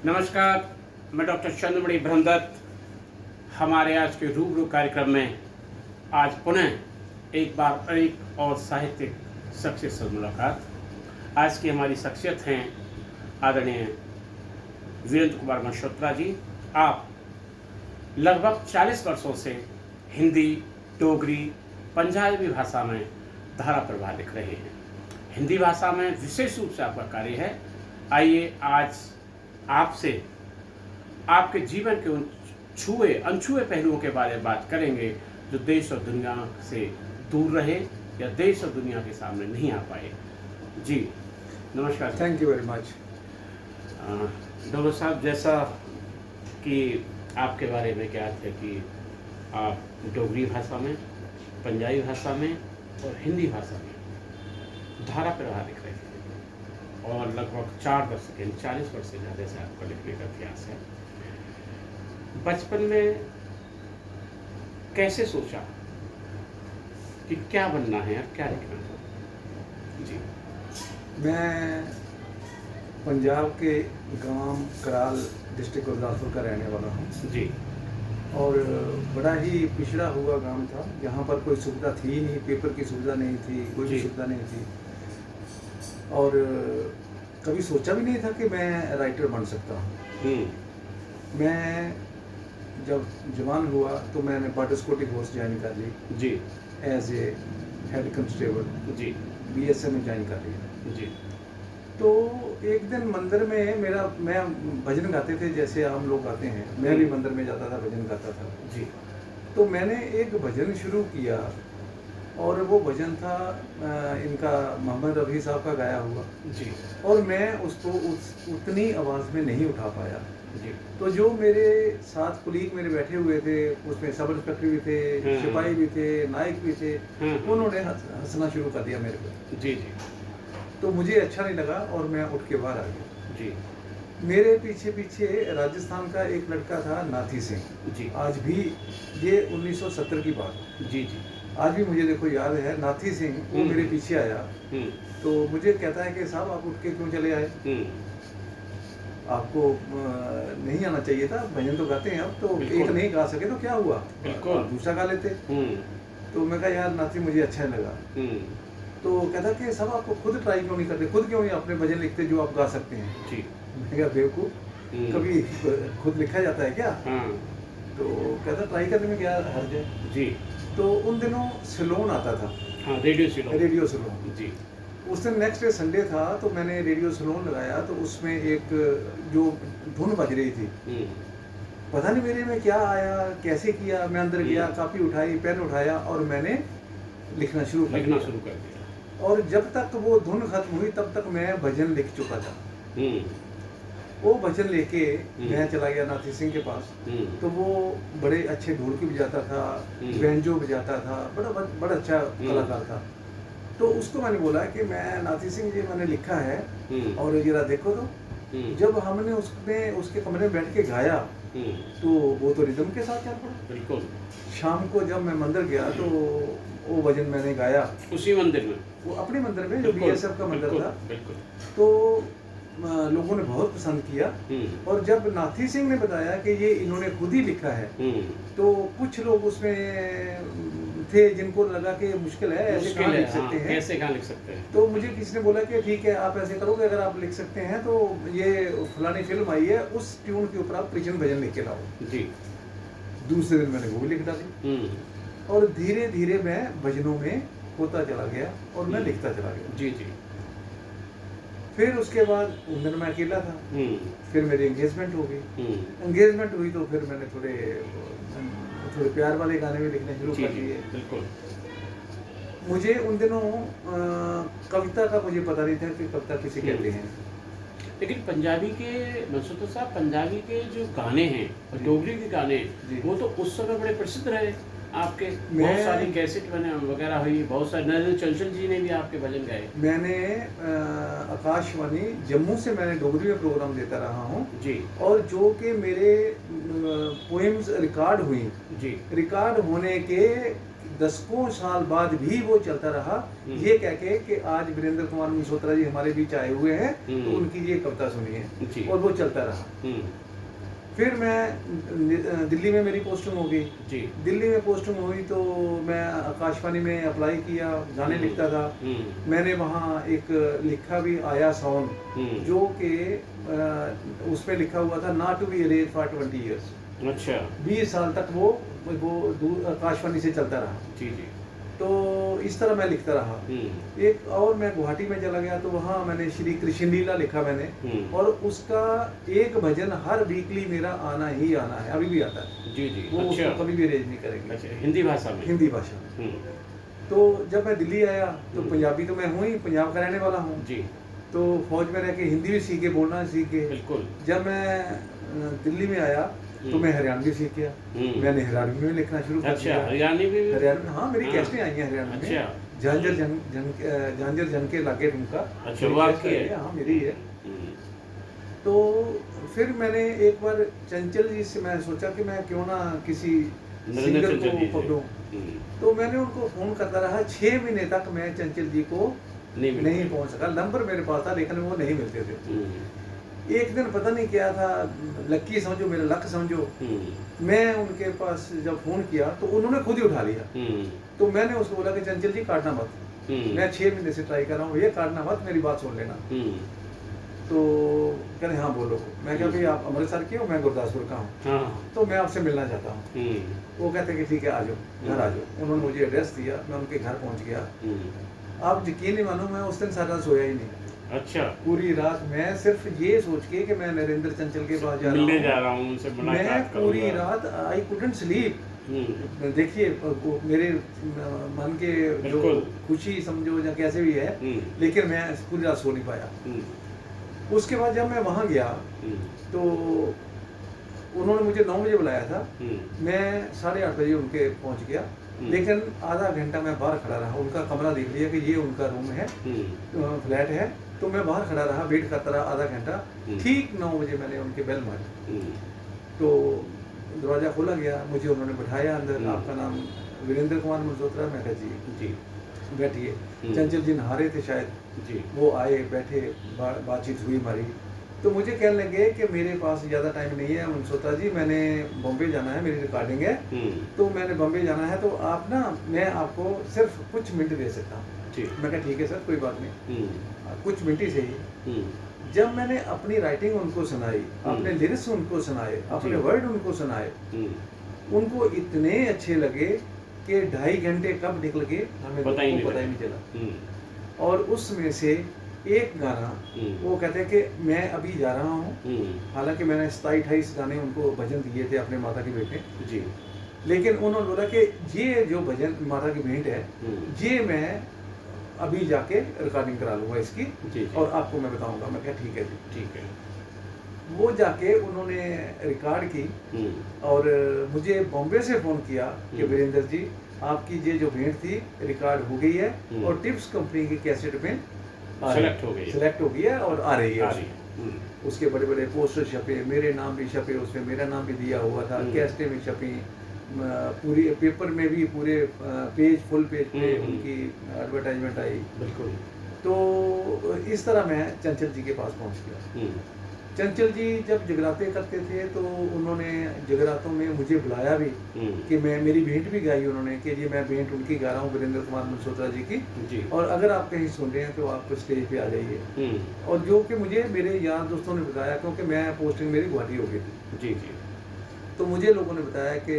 नमस्कार, मैं डॉक्टर चंद्रमणि ब्रह्मदत्त। हमारे आज के रूबरू कार्यक्रम में आज पुनः एक बार एक और साहित्यिक शख्सियत से मुलाकात। आज की हमारी शख्सियत हैं आदरणीय वीरेंद्र कुमार मल्होत्रा जी। आप लगभग 40 वर्षों से हिंदी, डोगरी, पंजाबी भाषा में धारा प्रवाह लिख रहे हैं। हिंदी भाषा में विशेष रूप से आपका कार्य है। आइए आज आपसे आपके जीवन के उन अनछुए पहलुओं के बारे में बात करेंगे जो देश और दुनिया से दूर रहे या देश और दुनिया के सामने नहीं आ पाए। जी नमस्कार। Thank you very much. Doctor साहब, जैसा कि आपके बारे में क्या है कि आप डोगरी भाषा में, पंजाबी भाषा में और हिंदी भाषा में धारा प्रवाह लिख रहे हैं और लगभग 4 दशक यानी 40 वर्ष से ज़्यादा से आपका लिखने का अभ्यास है। बचपन में कैसे सोचा कि क्या बनना है और क्या लिखना है? जी। मैं पंजाब के गांव कराल डिस्ट्रिक्ट गुरदासपुर का रहने वाला हूं जी। और बड़ा ही पिछड़ा हुआ गांव था। यहाँ पर कोई सुविधा थी ही नहीं, पेपर की सुविधा नहीं थी, कोई भी सुविधा नहीं थी और कभी सोचा भी नहीं था कि मैं राइटर बन सकता हूँ। मैं जब जवान हुआ तो मैंने बॉर्डर सिक्योरिटी फोर्स ज्वाइन कर ली जी। As a head constable. जी। BSF में ज्वाइन कर लिया। जी। तो एक दिन मंदिर में मैं भजन गाते थे जैसे आम लोग गाते हैं, मैं भी मंदिर में जाता था, भजन गाता था। जी। तो मैंने एक भजन शुरू किया और वो भजन था इनका मोहम्मद रफ़ी साहब का गाया हुआ। जी। और मैं उसको उतनी आवाज़ में नहीं उठा पाया। जी। तो जो मेरे साथ कुलीग मेरे बैठे हुए थे, उसमें सब इंस्पेक्टर भी थे, सिपाही भी थे, नायक भी थे, उन्होंने हंसना शुरू कर दिया मेरे को। जी। जी। तो मुझे अच्छा नहीं लगा और मैं उठ के बाहर आ गया। जी। मेरे पीछे पीछे राजस्थान का एक लड़का था नाथी सिंह। जी। आज भी ये 1970 की बात। जी। जी। आज भी मुझे देखो याद है, नाथी सिंह वो मेरे पीछे आया तो मुझे कहता है कि साहब आप उठ के क्यों चले आए, आपको नहीं आना चाहिए था, भजन तो गाते हैं, अब तो एक नहीं गा सके तो क्या हुआ, दूसरा गा लेते। तो मैं कहा यार नाथी मुझे अच्छा नहीं लगा। तो कहता कि साहब आपको खुद ट्राई क्यों नहीं करते, खुद क्यों नहीं अपने भजन लिखते जो आप गा सकते हैं। जी। मैं कहा बेवकूफ़, कभी खुद लिखा जाता है क्या? तो कहता ट्राई करने में क्या हर्ज है। जी। तो उन दिनों सिलोन आता था। हाँ, रेडियो सिलोन। जी। उस दिन नेक्स्ट डे संडे था तो मैंने रेडियो सिलोन लगाया तो उसमें एक जो धुन बज रही थी, पता नहीं मेरे में क्या आया, कैसे किया, मैं अंदर गया, कापी उठाई, पेन उठाया और मैंने लिखना शुरू कर दिया। और जब तक वो धुन खत्म हुई तब तक मैं भजन लिख चुका था। वो भजन लेके मैं चला गया नाथी सिंह के पास। तो वो बड़े अच्छे ढोलकी बजाता था, बैंजो बजाता था, बड़ा अच्छा कलाकार था। तो उसको मैंने बोला कि मैं नाथी सिंह जी मैंने लिखा है और जरा देखो तो। जब हमने उसके कमरे में बैठ के गाया तो वो तो रिदम के साथ चल पड़ा। बिल्कुल। शाम को जब मैं मंदिर गया तो वो भजन मैंने गाया उसी मंदिर में, वो अपने मंदिर में जो BSF का मंदिर था। बिल्कुल। तो लोगों ने बहुत पसंद किया और जब नाथी सिंह ने बताया कि ये इन्होंने खुद ही लिखा है तो कुछ लोग उसमें थे जिनको लगा कि मुश्किल है, ऐसे कहाँ लिख सकते हैं, कैसे कहाँ लिख सकते हैं। तो मुझे किसी ने बोला कि ठीक है आप ऐसे करोगे, अगर आप लिख सकते हैं तो ये फलानी फिल्म आई है उस ट्यून के ऊपर आप कृष्ण भजन लिख के लाओ। जी। दूसरे दिन मैंने वो भी लिख डाली और धीरे धीरे मैं भजनों में होता चला गया और मैं लिखता चला गया। जी। जी। फिर उसके बाद उन दिन मैं अकेला था। फिर मेरी एंगेजमेंट हो गई। एंगेजमेंट हुई तो फिर मैंने थोड़े प्यार वाले गाने भी लिखने शुरू कर दिए। बिल्कुल। मुझे उन दिनों कविता का मुझे पता नहीं था कि कविता किसे कहते हैं। लेकिन पंजाबी के मल्होत्रा साहब, पंजाबी के जो गाने हैं और डोगरी के गाने वो तो उस समय बड़े प्रसिद्ध रहे। आपके बहुत सारी कैसेट बने वगैरह हुई, बहुत सारे नरेंद्र चंचल जी ने भी आपके भजन गाए। मैंने आकाशवाणी जम्मू से मैंने डोगरी में प्रोग्राम देता रहा हूँ जी और जो कि मेरे पोएम्स रिकॉर्ड हुई, जी। रिकॉर्ड होने के दशकों साल बाद भी वो चलता रहा, ये कह के कि आज वीरेंद्र कुमार मल्होत्रा जी हमारे बीच आए हुए हैं तो उनकी ये कविता सुनिए, जी। और वो चलता रहा। फिर मैं दिल्ली में मेरी पोस्टिंग हो गई। जी दिल्ली में पोस्टिंग हुई तो मैं आकाशवाणी में अप्लाई किया, गाने लिखता था। मैंने वहाँ एक लिखा भी आया सॉन्ग जो कि उसमें लिखा हुआ था not to be arrange for 20 years. अच्छा 20 साल तक वो आकाशवाणी से चलता रहा। जी जी। तो इस तरह मैं लिखता रहा। एक और मैं गुवाहाटी में चला गया तो वहाँ मैंने श्री कृष्ण लीला लिखा मैंने, और उसका एक भजन हर वीकली मेरा आना ही आना है, अभी भी आता है। जी जी। वो अच्छा उसको कभी भी अरेंज नहीं करेंगे। अच्छा, हिंदी भाषा में? हिंदी भाषा में। तो जब मैं दिल्ली आया तो पंजाबी तो मैं हूँ ही, पंजाब का रहने वाला हूँ। जी। तो फौज में रह के हिंदी भी सीखे, बोलना सीखे। बिल्कुल। जब मैं दिल्ली में आया तो मैं हरियाणवी सीख गया। मैंने हरियाणवी में लिखना शुरू कर दिया। अच्छा, हरियाणवी भी? हरियाणवी, हाँ, मेरी कैसेटें आई हैं हरियाणवी में। अच्छा। झांझर जन के लागे उनका। अच्छा, वो आपकी है? हाँ, मेरी है। तो फिर मैंने एक बार चंचल जी से मैं सोचा कि मैं क्यों ना किसी सिंगर को पकड़ूं। तो मैंने उनको फोन करता रहा, 6 महीने तक मैं चंचल जी को नहीं पहुंच सका। नंबर मेरे पास था लेकिन वो नहीं मिलते थे। एक दिन पता नहीं क्या था, लक्की समझो, मेरा लक समझो, मैं उनके पास जब फोन किया तो उन्होंने खुद ही उठा लिया। तो मैंने उसको बोला कि चंचल जी काटना मत, मैं 6 महीने से ट्राई कर रहा हूँ, ये काटना मत, मेरी बात सुन लेना। तो कह रहे हाँ बोलो। मैं कहा भाई आप अमृतसर के हो, मैं गुरदासपुर का हूँ, तो मैं आपसे मिलना चाहता हूँ। वो कहते कि ठीक है आ जाओ, घर आ जाओ। उन्होंने मुझे एड्रेस दिया, मैं उनके घर पहुँच गया। आप यकीन नहीं मानो, मैं उस दिन सारा रात सोया ही नहीं। अच्छा। पूरी रात मैं सिर्फ ये सोच के कि मैं नरेंद्र चंचल के पास मिलने जा रहा हूँ, उनसे मैं पूरी रात आई कुडंट स्लीप। देखिए मेरे मन के जो खुशी समझो या कैसे भी है, लेकिन मैं पूरी रात सो नहीं पाया। उसके बाद जब मैं वहाँ गया तो उन्होंने मुझे 9 बजे बुलाया था, मैं 8:30 बजे उनके पहुँच गया। लेकिन आधा घंटा मैं बाहर खड़ा रहा, उनका कमरा देख लिया कि ये उनका रूम है, फ्लैट है। तो मैं बाहर खड़ा रहा, वेट करता रहा आधा घंटा। ठीक 9 बजे मैंने उनके बेल मारी तो दरवाज़ा खोला गया, मुझे उन्होंने बिठाया अंदर। आपका नाम वीरेंद्र कुमार मल्होत्रा? मैं कहा जी। बैठिए। चंचल जी नहा रहे थे शायद जी। वो आए, बैठे, बातचीत हुई हमारी। तो मुझे कहने लगे कि मेरे पास ज़्यादा टाइम नहीं है मल्होत्रा जी, मैंने बॉम्बे जाना है, मेरी रिकॉर्डिंग है, तो मैंने बॉम्बे जाना है, तो आप ना, मैं आपको सिर्फ कुछ मिनट दे सकता हूँ। मैं कहा ठीक है सर, कोई बात नहीं, कुछ मिनट ही सही। जब मैंने अपनी राइटिंग उनको सुनाई, अपने लिरिक्स उनको सुनाए, अपने वर्ड उनको सुनाए, उनको इतने अच्छे लगे कि 2.5 घंटे कब निकल गए हमें पता ही नहीं चला। और उसमें से एक गाना वो कहते हैं कि मैं अभी जा रहा हूँ, हालांकि मैंने 27-28 गाने उनको भजन दिए थे अपने माता की बेटे जी, लेकिन उन्होंने बोला कि ये जो भजन माता की भेंट है, ये मैं अभी जाके रिकॉर्डिंग करा लूँगा इसकी जी। और आपको मैं बताऊँगा। मैं कहा ठीक है जी, ठीक है। वो जाके उन्होंने रिकॉर्ड की और मुझे बॉम्बे से फ़ोन किया कि वीरेंद्र जी आपकी ये जो भेंट थी रिकॉर्ड हो गई है और टिप्स कंपनी की कैसेट में सेलेक्ट हो गई है और आ रही है। उसके बड़े बड़े पोस्टर छपे, मेरे नाम भी छपे, उसमें मेरा नाम भी दिया हुआ था, कैसेटें भी छपी, पूरी पेपर में भी पूरे पेज, फुल पेज पे उनकी एडवर्टाइजमेंट आई। बिल्कुल। तो इस तरह मैं चंचल जी के पास पहुंच गया। चंचल जी जब जगराते करते थे तो उन्होंने जगरातों में मुझे बुलाया भी कि मैं, मेरी भेंट भी गाई उन्होंने कि ये मैं भेंट उनकी गा रहा हूँ वीरेंद्र कुमार मल्होत्रा जी की जी। और अगर आप कहीं सुन रहे हैं तो आप स्टेज पे आ जाइए। और जो कि मुझे मेरे यार दोस्तों ने बताया, क्योंकि मैं पोस्टिंग मेरी गुवाहाटी हो गई थी जी जी, तो मुझे लोगों ने बताया कि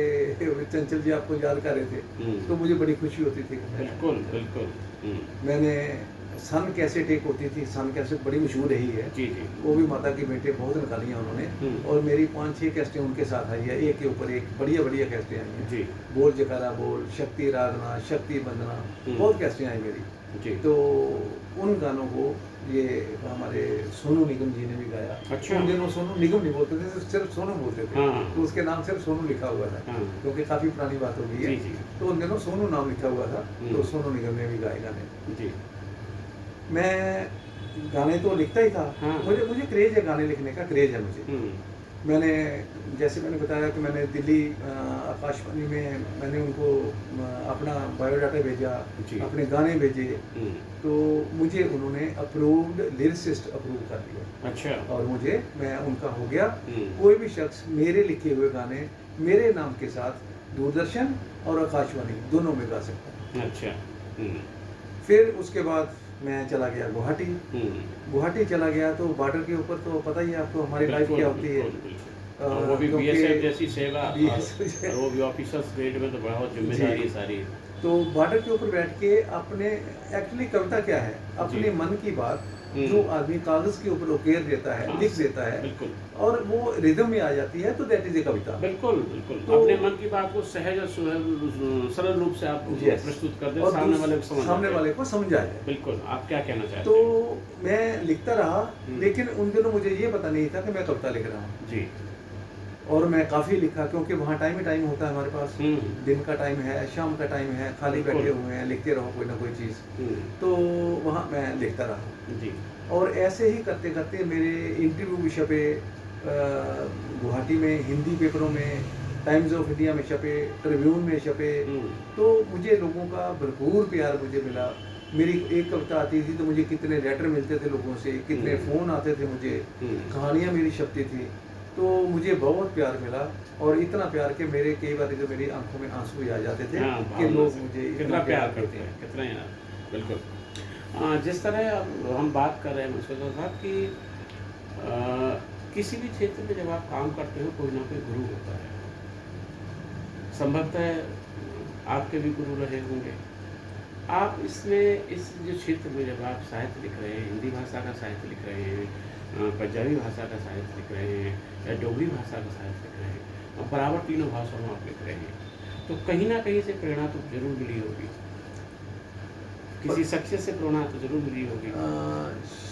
चंचल जी आपको याद कर रहे थे, तो मुझे बड़ी खुशी होती थी। बिल्कुल बिल्कुल। मैंने सन कैसेट एक होती थी, सन कैसेट बड़ी मशहूर रही है जी जी, वो भी माता की बेटे बहुत निकाली हैं उन्होंने, और मेरी 5-6 कैसेटें उनके साथ आई है, एक के ऊपर एक बढ़िया बढ़िया कैसेटें आई हैं जी। बोल जकारा बोल, शक्ति रागना, शक्ति बंदना, बहुत कैसेटें आई मेरी। जी। तो उन गानों को ये हमारे सोनू निगम जी ने भी गाया। अच्छा। उन दिनों सोनू निगम नहीं बोलते थे, सिर्फ सोनू बोलते थे। हाँ, हाँ। तो उसके नाम सिर्फ सोनू लिखा हुआ था, हाँ। क्योंकि काफ़ी पुरानी बात हो गई है। जी, जी। तो उन दिनों सोनू नाम लिखा हुआ था, तो हुँ। सोनू निगम ने भी गाए गाने। जी। मैं गाने तो लिखता ही था। हाँ। मुझे मुझे क्रेज़ है, गाने लिखने का क्रेज़ है मुझे। हुँ। मैंने जैसे मैंने बताया कि मैंने दिल्ली आकाशवाणी में मैंने उनको अपना बायोडाटा भेजा, जी। अपने गाने भेजे, हुँ। तो मुझे उन्होंने अप्रूव्ड लिरिसिस्ट अप्रूव कर दिया अच्छा। और मैं उनका हो गया। हुँ। कोई भी शख्स मेरे लिखे हुए गाने मेरे नाम के साथ दूरदर्शन और आकाशवाणी दोनों में गा सकता है। अच्छा। हुँ। फिर उसके बाद मैं चला गया गुवाहाटी। हुँ। गुवाहाटी चला गया तो बॉर्डर के ऊपर तो पता ही है आपको हमारी लाइफ बिल्कुल, क्या होती है। बिल्कुल, बिल्कुल। और वो भी क्योंकि बीएसएफ जैसी सेवा BSF और वो भी ऑफिसर्स ग्रेड में तो बहुत जी। ज़िम्मेदारी सारी। तो बॉर्डर के ऊपर बैठ के अपने एक्चुअली कविता क्या है, अपने जी। मन की बात हुँ। जो आदमी कागज के ऊपर उकेर देता है, हाँ, लिख देता है बिल्कुल। और वो रिदम में आ जाती है, तो दैट इज ए कविता। बिल्कुल, बिल्कुल। तो अपने मन की बात को सहज और सरल रूप से आप Yes. प्रस्तुत कर दें, और सामने वाले को समझ सामने आए। वाले को समझ आ जाए। बिल्कुल, आप क्या कहना चाहते तो हैं? मैं लिखता रहा, हुँ। लेकिन उन दिनों मुझे ये पता नहीं था कि मैं कविता लिख रहा हूँ। जी। और मैं काफ़ी लिखा, क्योंकि वहाँ टाइम ही टाइम होता है हमारे पास। हुँ। दिन का टाइम है, शाम का टाइम है, खाली बिल्कुल। बैठे हुए हैं, लिखते रहो कोई ना कोई चीज़। हुँ। तो वहाँ मैं लिखता रहा जी। और ऐसे ही करते करते मेरे इंटरव्यू भी छपे गुवाहाटी में, हिंदी पेपरों में, टाइम्स ऑफ इंडिया में छपे, ट्रिब्यून में छपे। हुँ। तो मुझे लोगों का भरपूर प्यार मुझे मिला। मेरी एक कविता आती थी तो मुझे कितने लेटर मिलते थे लोगों से, कितने फ़ोन आते थे मुझे, हुँ। कहानियाँ मेरी छपती थी। तो मुझे बहुत प्यार मिला और इतना प्यार कि मेरे कई बार जो मेरी आंखों में आंसू भी आ जाते थे हाँ, कि भावना लोग से। मुझे कितना प्यार करते हैं, कितना यार, बिल्कुल। जिस तरह अब हम बात कर रहे हैं मुझसे साहब कि किसी भी क्षेत्र में जब आप काम करते हो कोई ना कोई गुरु होता है। संभवतः आपके भी गुरु रहे होंगे। आप इसमें इस जो क्षेत्र में जब आप साहित्य लिख रहे हैं, हिंदी भाषा का साहित्य लिख रहे हैं, पंजाबी भाषा का साहित्य लिख रहे हैं या डोगरी भाषा का साहित्य लिख रहे हैं और बराबर तीनों भाषाओं में आप लिख रहे हैं, तो कहीं ना कहीं से प्रेरणा तो जरूर मिली होगी, किसी शख्सियत से प्रेरणा तो जरूर मिली होगी।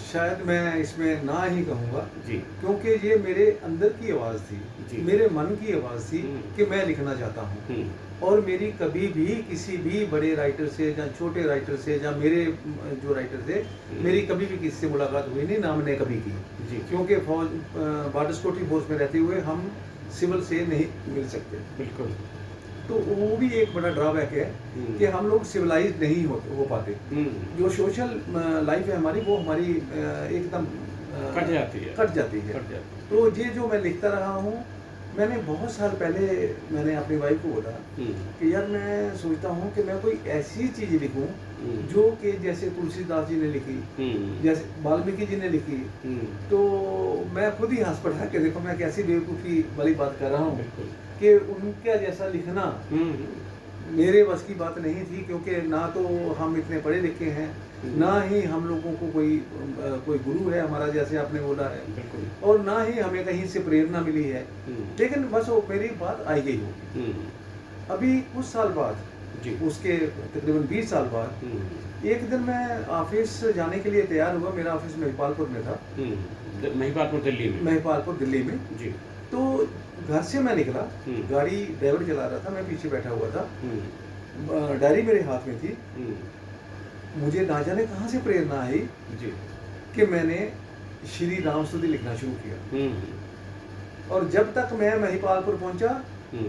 शायद मैं इसमें ना ही कहूँगा, जी। क्योंकि ये मेरे अंदर की आवाज़ जी। थी, मेरे मन की आवाज़ थी हुँ। कि मैं लिखना चाहता हूँ। हुँ। और मेरी कभी भी किसी भी बड़े राइटर से या छोटे राइटर से या मेरे जो राइटर थे, मेरी कभी भी किसी से मुलाकात हुई नहीं, ना मैंने कभी की। जी। क्योंकि फौज बॉर्डर सिक्योरिटी फोर्स में रहते हुए हम सिविल से नहीं मिल सकते, बिल्कुल। तो वो भी एक बड़ा ड्रॉबैक है कि हम लोग सिविलाइज नहीं हो पाते। हुँ। जो सोशल लाइफ है हमारी, वो हमारी एकदम कट जाती है। कट जाती है। कट जाती है। तो ये जो मैं लिखता रहा हूँ, मैंने बहुत साल पहले मैंने अपनी वाइफ को बोला हुँ। कि यार मैं सोचता हूँ कि मैं कोई ऐसी चीज़ लिखूँ हुँ। जो कि जैसे तुलसीदास जी ने लिखी, हुँ। जैसे वाल्मीकि जी ने लिखी। हुँ। तो मैं खुद ही हंस पड़ा कि देखो मैं कैसी बेवकूफ़ी वाली बात कर रहा हूँ बिल्कुल। कि उनका जैसा लिखना हुँ। मेरे बस की बात नहीं थी, क्योंकि ना तो हम इतने पढ़े लिखे हैं, ना ही हम लोगों को कोई गुरु है हमारा, जैसे आपने बोला है, बिल्कुल। और ना ही हमें कहीं से प्रेरणा मिली है। हुँ। लेकिन बस वो मेरी बात आई गई होगी। हुँ। अभी कुछ साल बाद, जी। उसके तकरीबन 20 साल बाद, हुँ। एक दिन मैं ऑफिस जाने के लिए तैयार हुआ। मेरा ऑफिस महिपालपुर में था, महिपालपुर दिल्ली में। महिपालपुर दिल्ली में। जी। तो घर से मैं निकला, हुँ। गाड़ी ड्राइवर चला रहा था, मैं पीछे बैठा हुआ था, हुँ। डायरी मेरे हाथ में थी। हुँ। मुझे ना जाने कहाँ से प्रेरणा आई जी। कि मैंने श्री राम स्तुति लिखना शुरू किया। हुँ। और जब तक मैं महिपालपुर पहुंचा, हुँ।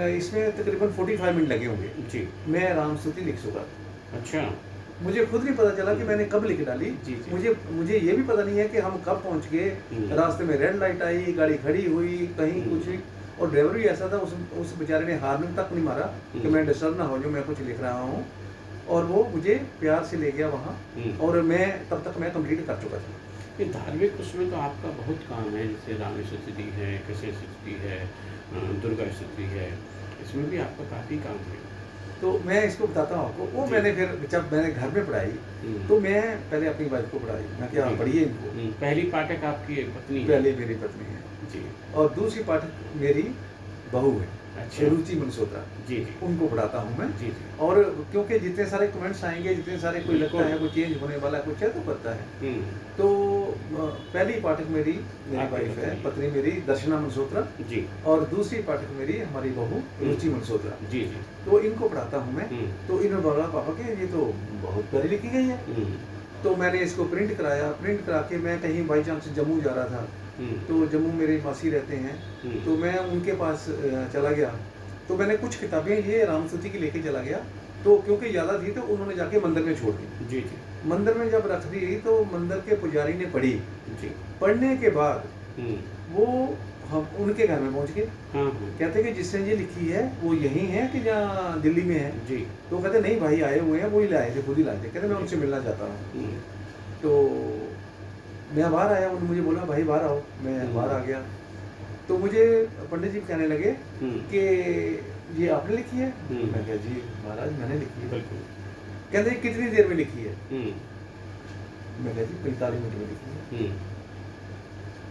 इसमें तकरीबन 45 मिनट लगे होंगे, जी। मैं राम स्तुति लिख चुका। अच्छा। मुझे खुद नहीं पता चला कि मैंने कब लिख डाली। जी, जी। मुझे ये भी पता नहीं है कि हम कब पहुंच गए। रास्ते में रेड लाइट आई, गाड़ी खड़ी हुई, कहीं कुछ हुई, और ड्राइवर भी ऐसा था, उस बेचारे ने हार्न तक नहीं मारा कि मैं डिस्टर्ब ना हो जाऊँ, मैं कुछ लिख रहा हूँ। और वो मुझे प्यार से ले गया वहाँ, और तब तक मैं कंप्लीट कर चुका था। ये धार्मिक उसमें तो आपका बहुत काम है, जैसे राम स्तुति है, कृष्ण स्तुति है, दुर्गा स्तुति है, इसमें भी आपका काफ़ी काम है। तो मैं इसको बताता हूँ आपको। वो मैंने फिर जब मैंने घर में पढ़ाई, तो मैं पहले अपनी वाइफ को पढ़ाई, मैं क्या पढ़िए इनको। पहली पाठक आपकी एक पत्नी है। पहली मेरी पत्नी है जी। और दूसरी पाठक मेरी बहू है, अच्छा। रुचि मनसोत्रा, जी जी उनको पढ़ाता हूँ मैं। जी जी। और क्योंकि जितने सारे कमेंट्स आएंगे, जितने सारे कोई लगता बिल्कुल। है कोई चेंज होने वाला है, कुछ है तो करता है। हम्म, तो पहली पाठक मेरी आपकी वाइफ है, पत्नी। पत्नी मेरी दर्शना मनसोत्रा, जी और दूसरी पाठक मेरी हमारी बहू रुचि मनसोत्रा। जी जी। तो इनको पढ़ाता हूँ मैं। हम्म, तो इन्होंने बोला पापा के ये तो बहुत प्यारी लिखी गई है। हम्म, तो मैंने इसको प्रिंट कराया, प्रिंट करा के मैं कहीं बाई चांस जम्मू जा रहा था, हम्म, तो जम्मू मेरे मासी रहते हैं, हम्म, तो मैं उनके पास चला गया। तो मैंने कुछ किताबें ये रामस्तुति की लेके चला गया, तो क्योंकि ज़्यादा थी तो उन्होंने जाके मंदिर में छोड़ दी। जी जी मंदिर में जब रख दी तो मंदिर के पुजारी ने पढ़ी। जी। पढ़ने के बाद हम्म, वो हम उनके घर में पहुंच गए। हाँ हाँ। कहते कि जिसने ये लिखी है वो यहीं है कि जहाँ दिल्ली में है। जी। तो कहते नहीं भाई आए हुए हैं, वो ही लाए थे, खुद ही लाए थे। कहते मैं उनसे मिलना चाहता हूँ। हम्म, तो मैं बाहर आया, उन्होंने मुझे बोला भाई बाहर आओ। मैं बाहर आ गया तो मुझे पंडित जी कहने लगे हम्म, कि ये आपने लिखी है? हम्म। मैं कहा जी महाराज मैंने लिखी है। बिल्कुल। कहते कितनी देर में लिखी है? हम्म, मैं कहा जी 45 मिनट में लिखी है। हम्म,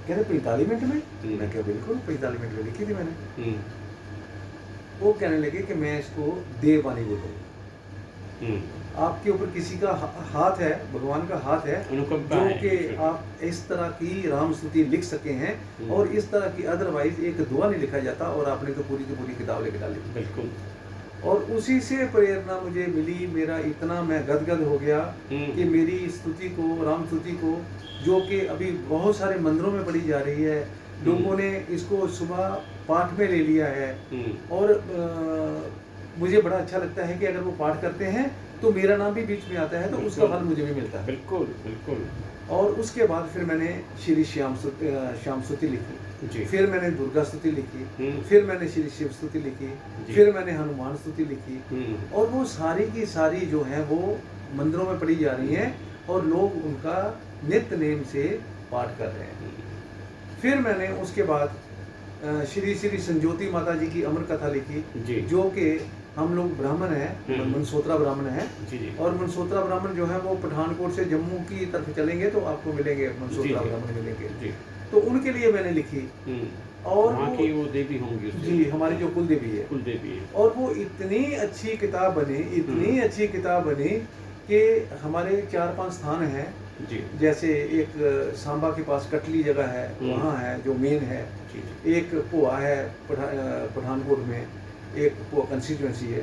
कहते 45 मिनट में? हम्म। मैं कहा बिल्कुल 45 मिनट में लिखी थी मैंने। हम्म, वो कहने लगे कि मैं इसको देववाणी बोलूँगा। हम्म। आपके ऊपर किसी का हाथ है, भगवान का हाथ है, अनुकंपा जो है। कि आप इस तरह की राम स्तुति लिख सके हैं। और इस तरह की अदरवाइज एक दुआ नहीं लिखा जाता, और आपने तो पूरी की पूरी किताब लिख डाली। बिल्कुल। और उसी से प्रेरणा मुझे मिली। मेरा इतना मैं गदगद हो गया कि मेरी स्तुति को, राम स्तुति को, जो कि अभी बहुत सारे मंदिरों में पढ़ी जा रही है, लोगों ने इसको सुबह पाठ में ले लिया है। और मुझे बड़ा अच्छा लगता है कि अगर वो पाठ करते हैं तो मेरा नाम भी बीच में आता है, तो उसका फल मुझे भी मिलता है। बिल्कुल बिल्कुल। और उसके बाद फिर मैंने श्री श्याम स्तुति लिखी, जी। फिर मैंने दुर्गा स्तुति लिखी, हम्म। फिर मैंने श्री शिव स्तुति लिखी, जी। फिर मैंने हनुमान स्तुति लिखी। हम्म, और वो सारी की सारी जो है वो मंदिरों में पढ़ी जा रही हैं, और लोग उनका नित्य नेम से पाठ कर रहे हैं। फिर मैंने उसके बाद श्री श्री संजोती माता जी की अमर कथा लिखी, जी। जो कि हम लोग ब्राह्मण हैं, मनसोत्रा ब्राह्मण हैं। जी जी। और मनसोत्रा ब्राह्मण जो है वो पठानकोट से जम्मू की तरफ चलेंगे तो आपको मिलेंगे, जी, मनसोत्रा जी। ब्राह्मण मिलेंगे। जी। तो उनके लिए मैंने लिखी। हम्म। और वहाँ वो- की वो देवी होंगी उससे। जी, हमारी जो कुल देवी है। कुल देवी है। और वो इतनी अच्छी किताब बनी, इतनी अच्छी किताब बनी कि हमारे 4-5 स्थान हैं। जी जैसे एक सांबा के पास कटली जगह है, वहाँ है जो मेन है। जी जी। एक पोहा है पठानकोट में, एक पोहा कंस्टिट्यूंसी है।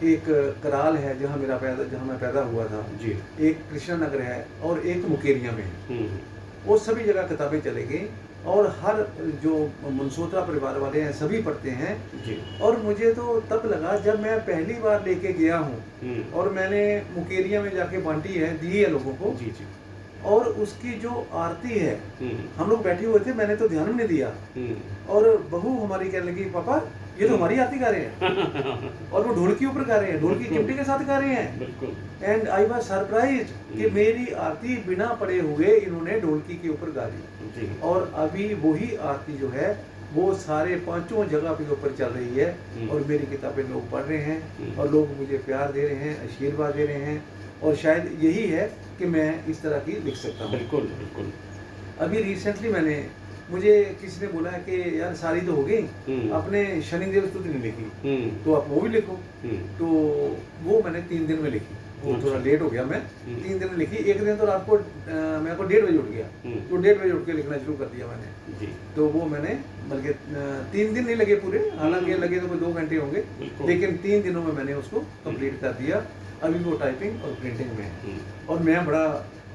एक कराल है जहाँ मैं पैदा हुआ था। जी। एक कृष्णा नगर है, और एक मुकेरिया में है। हम्म, वो सभी जगह किताबें चलेगी, और हर जो मनसोत्रा परिवार वाले हैं सभी पढ़ते हैं। जी। और मुझे तो तब लगा जब मैं पहली बार लेके गया हूँ, हम्म, और मैंने मुकेरिया में जाके बांटी है, दी है लोगों को। जी जी। और उसकी जो आरती है, हम्म, हम लोग बैठे हुए थे, मैंने तो ध्यान में नहीं दिया। हम्म। और बहू हमारी कहने लगी पापा ये तो हमारी आरती गा रहे हैं, और वो ढोल के ऊपर गा रहे हैं, ढोल की चिमटी के साथ गा रहे हैं। बिल्कुल। कि एंड आई वाज सरप्राइज्ड कि मेरी आरती बिना पढ़े हुए इन्होंने ढोलकी के ऊपर गा दी। जी। और अभी वही आरती जो है वो सारे 5 जगह पे ऊपर चल रही है, और मेरी किताबें लोग पढ़ रहे हैं, और लोग मुझे प्यार दे रहे हैं, आशीर्वाद दे रहे हैं। और शायद यही है कि मैं इस तरह की लिख सकता हूँ। बिल्कुल बिल्कुल। अभी रिसेंटली मुझे किसी ने बोला है कि यार सारी तो हो गई, अपने शनिदेव स्तुति नहीं लिखी, तो आप वो भी लिखो। तो वो मैंने 3 दिन में लिखी। वो थोड़ा लेट हो गया, मैं 3 दिन में लिखी। एक दिन तो रात को मैं को 1:30 बजे उठ गया, तो 1:30 बजे उठ के लिखना शुरू कर दिया मैंने। जी। तो वो मैंने बल्कि 3 दिन नहीं लगे पूरे, हालांकि लगे तो कोई 2 घंटे होंगे, लेकिन 3 दिनों में मैंने उसको कंप्लीट कर दिया। अभी वो टाइपिंग और प्रिंटिंग में है, और मैं बड़ा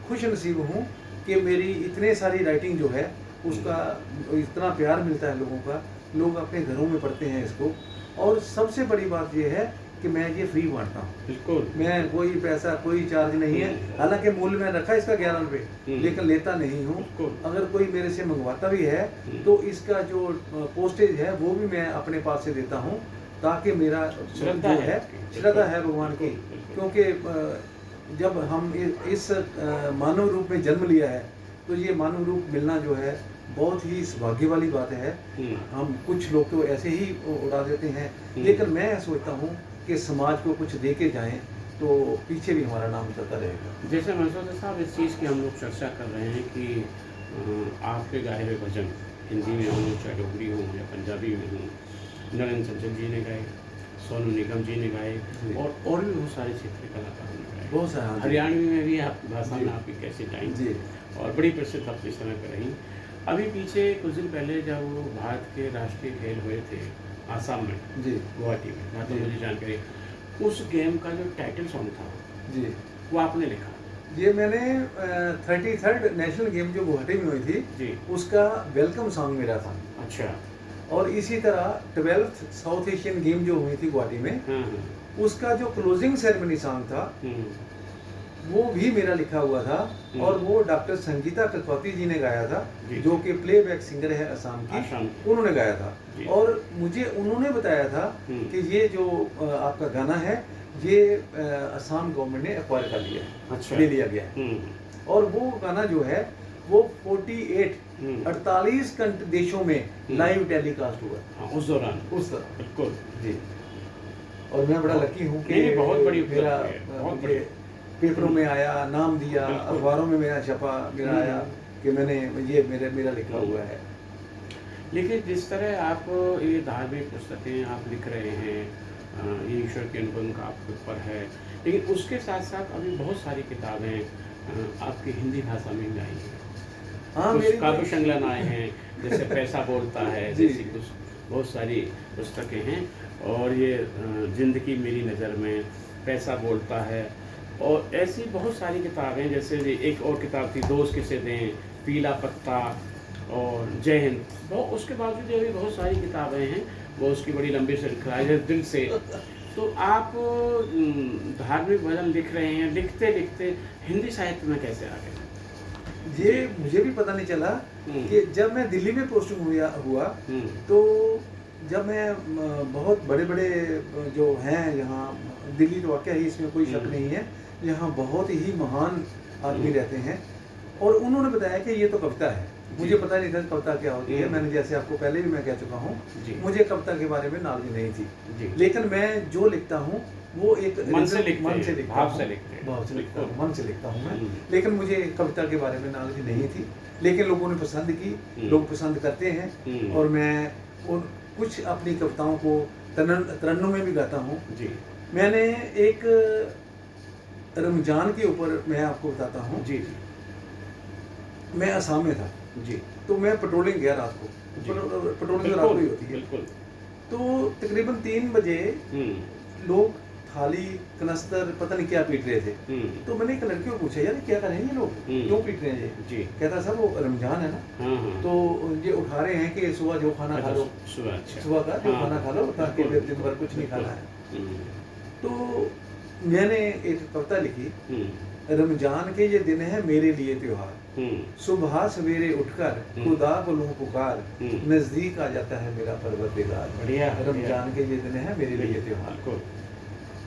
खुश नसीब हूँ कि मेरी इतने सारी राइटिंग जो है उसका इतना प्यार मिलता है लोगों का। लोग अपने घरों में पढ़ते हैं इसको। और सबसे बड़ी बात ये है कि मैं ये फ्री बांटता हूँ। बिल्कुल। मैं कोई पैसा, कोई चार्ज नहीं है। हालांकि मूल्य में रखा इसका 11 रुपये, लेकिन लेता नहीं हूँ। अगर कोई मेरे से मंगवाता भी है तो इसका जो पोस्टेज है वो भी मैं अपने पास से देता हूँ, ताकि मेरा जो है श्रद्धा है भगवान की। क्योंकि जब हम इस मानव रूप में जन्म लिया है, तो ये मानव रूप मिलना जो है बहुत ही सौभाग्य वाली बात है। हम कुछ लोग तो ऐसे ही उड़ा देते हैं, लेकिन मैं सोचता हूँ कि समाज को कुछ दे के जाएँ तो पीछे भी हमारा नाम चलता रहेगा। जैसे मनसोत्रा साहब, इस चीज़ की हम लोग चर्चा कर रहे हैं कि आपके गाए हुए भजन हिंदी में हों, चाहे डोगरी हो या पंजाबी में हो, नरेंद्र चंचल जी ने गाए, सोनू निगम जी ने गाए, जी। और भी बहुत सारे क्षेत्रीय कलाकारों ने गाए। बहुत सारा, हाँ जी। हरियाणवी में भी आप भाषा जी। में आपकी कैसेट आई जी। और बड़ी प्रसिद्ध अपने समय पर रही। अभी पीछे कुछ दिन पहले जब वो भारत के राष्ट्रीय खेल हुए थे आसाम में, जी। गुवाहाटी में, जहाँ तक जी। मुझे जानकारी, उस गेम का जो टाइटल सॉन्ग था जी। वो आपने लिखा। ये मैंने 33rd नेशनल गेम जो गुवाहाटी में हुई थी, जी। उसका वेलकम सॉन्ग मेरा था। अच्छा। और इसी तरह 12th साउथ एशियन गेम जो हुई थी गुवाहाटी में, हाँ। उसका जो क्लोजिंग सेरेमनी सॉन्ग था, वो भी मेरा लिखा हुआ था। और वो डॉक्टर संगीता ककौती जी ने गाया था, जी। जो कि प्लेबैक सिंगर है असम की। आसाम। उन्होंने गाया था। जी। और मुझे उन्होंने बताया था कि ये जो आपका गाना है, ये असम गवर्नमेंट ने एक्वायर कर लिया है, अच्छा। ले लिया गया है। और वो गाना जो है वो 48 देशों में लाइव टेलीकास्ट हुआ। हाँ, उस दौरान। उस तरह। बिल्कुल। जी। और मैं बड़ा लकी हूँ कि नहीं, बहुत बड़ी मेरा उपलब्धि है, बहुत मुझे पेपरों में आया, नाम दिया, बिल्कुल। अखबारों में मेरा छपा, मेरा आया कि मैंने ये मेरा लिखा हुआ है। लेकिन जिस तरह आप ये धार्मिक पुस्तकें आप लिख रहे हैं, ये ईश्वर के अनुपम का आपके ऊपर है, लेकिन उसके साथ साथ अभी बहुत सारी किताबें आपकी हिंदी भाषा में भी आई हैं। हाँ, कुछ मेरी काव्य संकलन आए हैं, जैसे पैसा बोलता है, जी। जैसी कुछ बहुत सारी पुस्तकें हैं। और ये जिंदगी मेरी नज़र में, पैसा बोलता है, और ऐसी बहुत सारी किताबें, जैसे एक और किताब थी दोस्त किसे दें, पीला पत्ता और जय हिंद। बहुत उसके बावजूद अभी बहुत सारी किताबें हैं, वो उसकी बड़ी लंबी श्रृंखला है दिल से। तो आप धार्मिक भजन लिख रहे हैं, लिखते लिखते हिंदी साहित्य में कैसे आ गए? ये मुझे भी पता नहीं चला कि जब मैं दिल्ली में पोस्टिंग हुआ तो जब मैं बहुत बड़े बड़े जो हैं यहाँ, दिल्ली तो वाकई ही इसमें कोई शक नहीं है, यहाँ बहुत ही महान आदमी रहते हैं। और उन्होंने बताया कि ये तो कविता है। मुझे पता नहीं था कविता क्या होती है। मैंने जैसे आपको पहले भी मैं कह चुका हूँ, मुझे कविता के बारे में नॉलेज नहीं थी। लेकिन मैं जो लिखता हूँ वो एक मन से लिखते भाव हैं, से लिखता हूँ, मन से लिखता हूँ मैं। लेकिन मुझे कविता के बारे में नॉलेज नहीं थी, लेकिन लोगों ने पसंद की, लोग पसंद करते हैं। और मैं उन कुछ अपनी कविताओं को तरन्नुम में भी गाता हूँ। मैंने एक रमजान के ऊपर मैं आपको बताता हूँ। मैं असम में था जी, तो मैं पेट्रोलिंग गया रात को। पेट्रोलिंग रात को ही होती है। तो तकरीबन 3 बजे लोग थाली कनस्तर पता नहीं क्या पीट रहे थे। तो मैंने एक लड़की को पूछा, यार क्या कर रहे हैं ये लोग, क्यों पीट रहे हैं ये? कहता साहब वो रमजान है ना, तो ये उठा रहे हैं कि सुबह जो खाना खा लो, सुबह का जो खाना खा लो, ताकि दिन भर कुछ नहीं खाना है। तो मैंने एक कविता लिखी, रमजान के ये दिन है मेरे लिए त्योहार, सुबह सवेरे उठकर खुदा को लूं पुकार, नजदीक आ जाता है मेरा परवरदिगार। बढ़िया। रमजान के ये दिन है मेरे लिए त्योहार।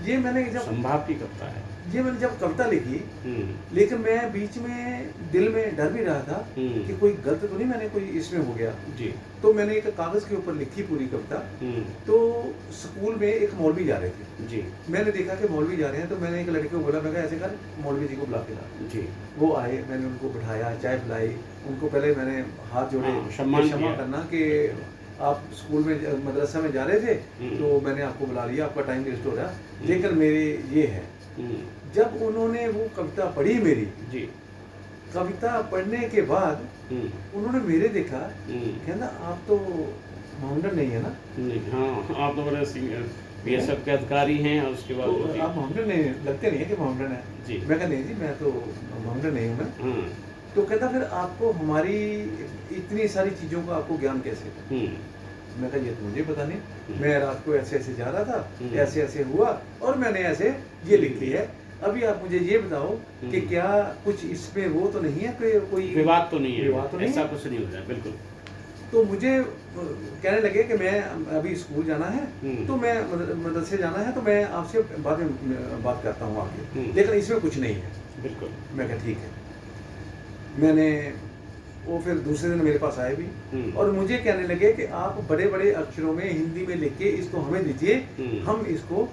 ये मैंने जब संभाव की कविता है, ये मैंने जब कविता लिखी, लेकिन मैं बीच में दिल में डर भी रहा था कि कोई गलत तो नहीं मैंने कोई इसमें हो गया जी। तो मैंने एक कागज के ऊपर लिखी पूरी कविता। तो स्कूल में एक मौलवी जा रहे थे जी, मैंने देखा कि मौलवी जा रहे हैं, तो मैंने एक लड़के को बोला, मैं कहा ऐसे कर मौलवी जी को बुला के ला जी। वो आए, मैंने उनको बिठाया, चाय पिलाई उनको। पहले मैंने हाथ जोड़े, क्षमा करना कि आप स्कूल में मदरसा में जा रहे थे, तो मैंने आपको बुला लिया, आपका टाइम वेस्ट हो रहा, लेकिन मेरे ये है। जब उन्होंने वो कविता पढ़ी मेरी जी, कविता पढ़ने के बाद उन्होंने मेरे देखा, कहना आप तो मोहम्मदन नहीं है ना? नहीं, हाँ आप तो बड़े बीएसएफ के अधिकारी हैं, और उसके बाद तो आप मोहम्मदन नहीं लगते, नहीं है कि मोहम्मदन है जी। मैं कहा नहीं जी, मैं तो मोहम्मदन नहीं हूँ मैं। तो कहता फिर आपको हमारी इतनी सारी चीज़ों का आपको ज्ञान कैसे? मैं कहा ये तो मुझे पता नहीं, मैं रात को ऐसे ऐसे जा रहा था, ऐसे ऐसे हुआ और मैंने ऐसे ये लिख ली है। अभी आप मुझे ये बताओ कि क्या कुछ इसमें वो तो नहीं है कि कोई विवाद तो नहीं है? विवाद तो नहीं, ऐसा कुछ नहीं होता है बिल्कुल। तो मुझे कहने लगे कि मैं अभी स्कूल जाना है, तो मैं मदरसे जाना है, तो मैं आपसे बाद में बात करता हूँ आगे, लेकिन इसमें कुछ नहीं है बिल्कुल। मैं कहा ठीक है। मैंने वो फिर दूसरे दिन मेरे पास आए भी और मुझे कहने लगे कि आप बड़े बड़े अक्षरों में हिंदी में लिख के इसको हमें दीजिए, हम इसको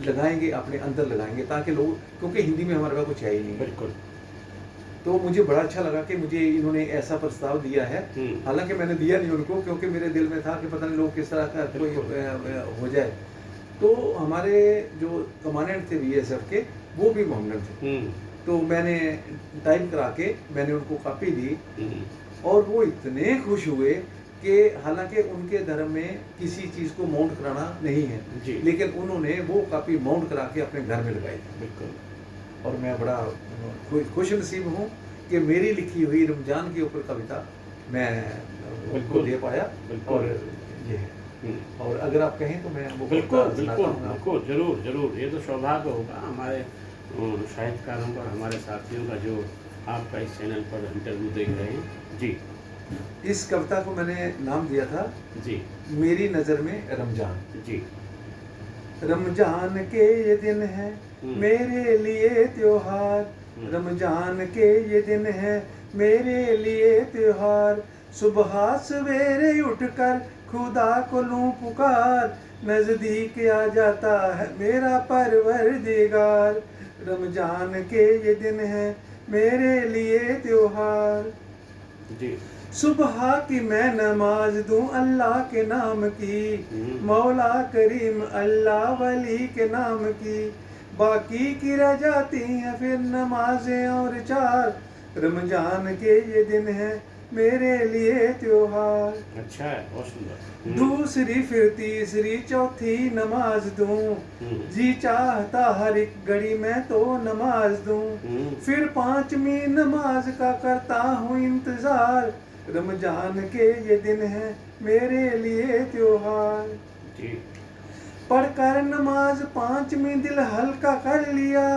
लगाएंगे, अपने अंदर लगाएंगे, ताकि लोग, क्योंकि हिंदी में हमारे पास कुछ है ही नहीं। बिल्कुल। तो मुझे बड़ा अच्छा लगा कि मुझे इन्होंने ऐसा प्रस्ताव दिया है। हालांकि मैंने दिया नहीं उनको, क्योंकि मेरे दिल में था कि पता नहीं लोग किस तरह का कोई हो जाए। तो हमारे जो कमांडेंट थे बीएसएफ के, वो भी मोहम्मदन थे। तो मैंने टाइप करा के मैंने उनको कॉपी दी, और वो इतने खुश हुए कि हालांकि उनके धर्म में किसी चीज़ को माउंट कराना नहीं है, लेकिन उन्होंने वो कॉपी माउंट करा के अपने घर में लगाई। बिल्कुल। और मैं बड़ा खुश नसीब हूँ कि मेरी लिखी हुई रमजान के ऊपर कविता मैं उनको दे पाया। और ये है, और अगर आप कहें तो मैं वो बिल्कुल बिल्कुल बिल्कुल जरूर जरूर। ये तो सौभाग्य होगा हमारे साहित्यकारों का, हमारे साथियों का, जो आपका इस चैनल पर इंटरव्यू देख रहे हैं। जी, इस कविता को मैंने नाम दिया था जी, मेरी नज़र में रमजान। जी। रमजान के ये दिन है मेरे लिए त्योहार, रमजान के ये दिन है मेरे लिए त्योहार, सुबह सवेरे उठकर खुदा को लूं पुकार, नजदीक आ जाता है मेरा परवरदिगार, रमजान के ये दिन है मेरे लिए त्योहार। जी। सुबह की मैं नमाज दूं अल्लाह के नाम की, मौला करीम अल्लाह वली के नाम की, बाकी की रह जाती हैं फिर नमाजें और चार, रमजान के ये दिन है मेरे लिए त्योहार। अच्छा है, बहुत सुंदर। दूसरी फिर तीसरी चौथी नमाज दूं, जी चाहता हर एक घड़ी मैं तो नमाज दूं, फिर पांचवी नमाज का करता हूँ इंतजार, रमजान के ये दिन है मेरे लिए त्योहार। पढ़कर नमाज पांचवी दिल हल्का कर लिया,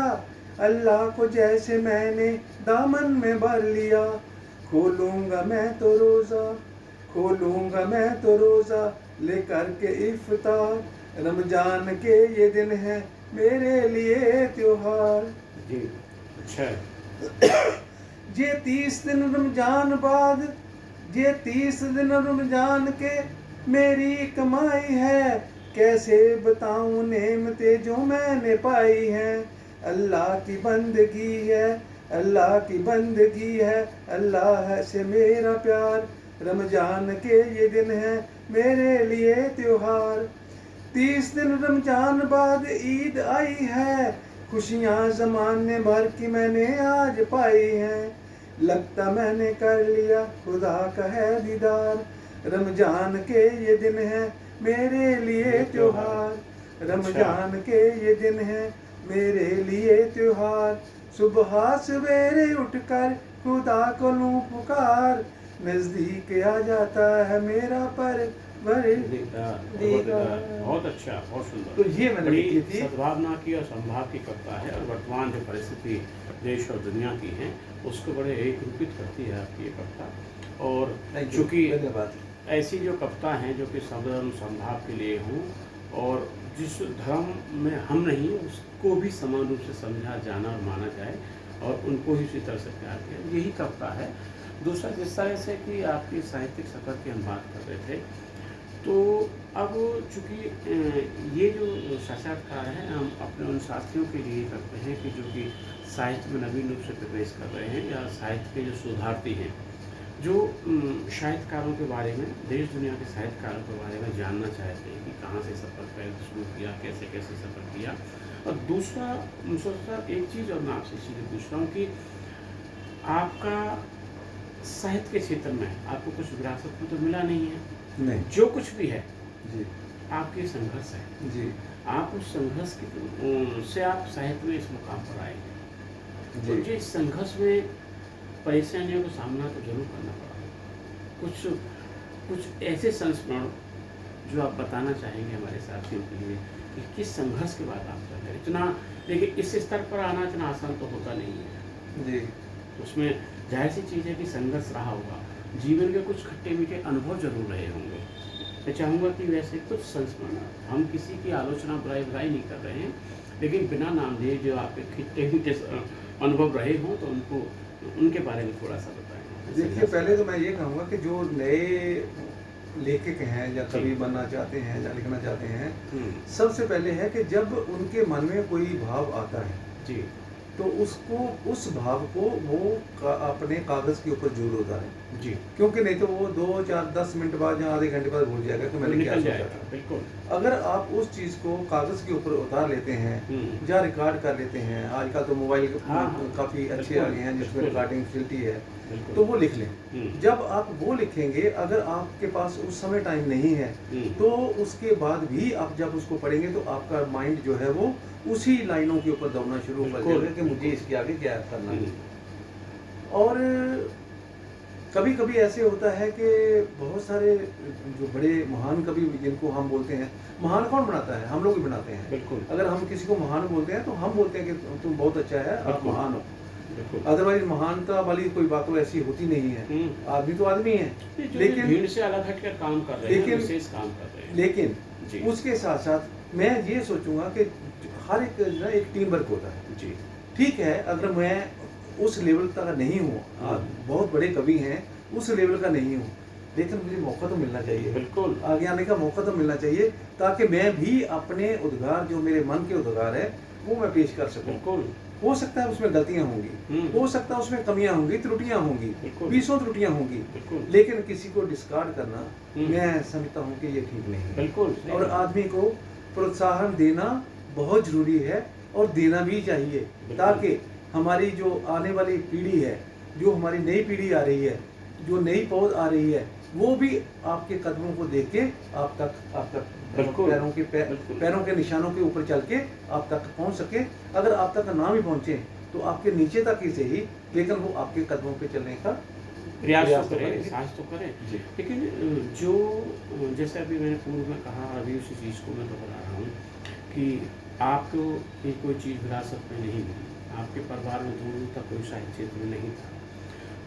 अल्लाह को जैसे मैंने दामन में भर लिया, खोलूंगा मैं तो रोजा, खोलूंगा मैं तो रोजा लेकर के इफ्तार, रमजान के ये दिन है मेरे लिए त्योहार। जी, अच्छा। ये 30 दिन रमजान बाद, ये 30 दिन रमजान के मेरी कमाई है, कैसे बताऊं नेमतें जो मैंने पाई हैं, अल्लाह की बंदगी है, अल्लाह की बंदगी है, अल्लाह से मेरा प्यार, रमजान के ये दिन है मेरे लिए त्योहार। 30 दिन रमजान बाद ईद आई है, खुशियाँ ज़माने भर की मैंने आज पाई हैं, लगता मैंने कर लिया खुदा का है दीदार, रमजान के ये दिन है मेरे लिए त्योहार, रमजान के ये दिन है मेरे लिए त्योहार, सुबह सवेरे उठकर खुदा को लूं पुकार, नजदीक आ जाता है मेरा परवरदिगार। बहुत अच्छा, बहुत सुंदर। तो ये मैंने लिखी थी। सद्भावना की और संभाव की कविता है, और वर्तमान जो परिस्थिति देश और दुनिया की है उसको बड़े एकरूपित करती है आपकी ये कविता। और चूँकि ऐसी जो कविता हैं जो कि सदर्म संभाव के लिए हों, और जिस धर्म में हम नहीं उसको भी समान रूप से समझा जाना और माना जाए, और उनको ही उसी तरह से प्यार किया, यही कविता है। दूसरा, जिस तरह से कि आपकी साहित्यिक सफ़र की हम बात कर रहे थे, तो अब चूँकि ये जो साक्षात्कार है हम अपने उन साथियों के लिए करते हैं कि जो कि साहित्य में नवीन रूप से प्रवेश कर रहे हैं, या साहित्य के जो शोधार्थी हैं, जो साहित्यकारों के बारे में, देश दुनिया के साहित्यकारों के बारे में जानना चाहते हैं कि कहाँ से सफ़र पहले शुरू किया, कैसे कैसे सफ़र किया। और दूसरा मुझसे एक चीज़ और मैं आपसे चीज़ें पूछ रहा हूँ कि आपका साहित्य के क्षेत्र में आपको कुछ विरासत में तो मिला नहीं है, नहीं, जो कुछ भी है जी आपके संघर्ष है जी, आप उस संघर्ष की से आप साहित्य में इस मुकाम पर आए हैं। तो इस संघर्ष में परेशानियों का सामना तो जरूर करना पड़ा, कुछ ऐसे संस्मरण जो आप बताना चाहेंगे हमारे साथियों के लिए कि किस संघर्ष के बाद आप चल रहे। इतना देखिए, इस स्तर पर आना इतना आसान तो होता नहीं है जी, उसमें जाहिर सी चीज़ है कि संघर्ष रहा होगा, जीवन के कुछ खट्टे मीठे अनुभव जरूर रहे होंगे। मैं चाहूँगा कि वैसे कुछ संस्मरण, हम किसी की आलोचना बुराई नहीं कर रहे हैं, लेकिन बिना नाम लिए जो आपके खट्टे मीठे अनुभव रहे हों तो उनके बारे में थोड़ा सा बताएं। देखिए, पहले तो मैं ये कहूँगा कि जो नए लेखक हैं या कवि बनना चाहते हैं या लिखना चाहते हैं, सबसे पहले है कि जब उनके मन में कोई भाव आता है जी, तो उसको उस भाव को वो अपने कागज के ऊपर जरूर उतारें जी, क्योंकि नहीं तो वो 2 4 10 मिनट बाद या आधे घंटे बाद भूल जाएगा कि मैंने क्या निकल सोचा जाएगा था। बिल्कुल। अगर आप उस चीज़ को कागज़ के ऊपर उतार लेते हैं या रिकॉर्ड कर लेते हैं, आजकल तो मोबाइल हाँ, हाँ, काफ़ी अच्छे बिल्कुल, आ गए हैं जिसमें बिल्कुल। रिकॉर्डिंग फैसिलिटी है, बिल्कुल। तो वो लिख लें। हम्म, जब आप वो लिखेंगे, अगर आपके पास उस समय टाइम नहीं है, तो उसके बाद भी आप जब उसको पढ़ेंगे तो आपका माइंड जो है वो उसी लाइनों के ऊपर दौड़ना शुरू कर बिल्कुल, देगा कि मुझे बिल्कुल। इसके आगे क्या करना है। हम्म, और कभी-कभी ऐसे होता है कि बहुत सारे जो बड़े महान कवि जिनको हम बोलते हैं, महान कौन बनाता है? हम लोग ही बनाते हैं। बिल्कुल, अगर हम किसी को महान बोलते हैं तो हम बोलते हैं कि तुम बहुत अच्छा है, आप बिल्कुल। महान हो। बिल्कुल। अदरवाइज महानता वाली कोई बात तो ऐसी होती नहीं है। आदमी तो आदमी है, ये जो लेकिन भीड़ से अलग हटकर काम कर रहे हैं, लेकिन विशेष काम कर रहे हैं। लेकिन जी, उसके साथ-साथ मैं ये सोचूँगा कि हर एक ना एक टीम वर्क होता है। जी, ठीक है, अगर मैं उस लेवल तक नहीं हूँ, बहुत बड़े कवि हैं, उस लेवल का नहीं हूँ, लेकिन मुझे मौका तो मिलना चाहिए। बिल्कुल। आगे आने का मौका तो मिलना चाहिए ताकि मैं भी अपने उद्गार, जो मेरे मन के उद्गार है, वो मैं पेश कर सकूँ। बिल्कुल। हो सकता है उसमें गलतियाँ होंगी, हो सकता है उसमें कमियाँ होंगी, त्रुटियाँ होंगी, बिल्कुल। बीसों त्रुटियाँ होंगी, बिल्कुल। लेकिन किसी को डिस्कार्ड करना मैं समझता हूँ कि ये ठीक नहीं है। बिल्कुल। और आदमी को प्रोत्साहन देना बहुत ज़रूरी है और देना भी चाहिए, ताकि हमारी जो आने वाली पीढ़ी है, जो हमारी नई पीढ़ी आ रही है, जो नई पौध आ रही है, वो भी आपके कदमों को देख के आप तक बिल्कुल, बिल्कुल। पैरों के निशानों के ऊपर चल के आप तक पहुंच सके। अगर आप तक ना भी पहुंचे तो आपके नीचे तक ही सही, लेकिन वो आपके कदमों पे चलने का प्रयास प्रयास तो तो करें, करेंगे। साहस तो करें। जी। लेकिन जो जैसे अभी मैंने पूर्व में कहा, अभी उसी चीज़ को मैं दोहरा रहा हूँ कि आपको ये कोई चीज़ विरासत में नहीं मिली, आपके परिवार में दूर तक कोई साहित्य क्षेत्र नहीं था।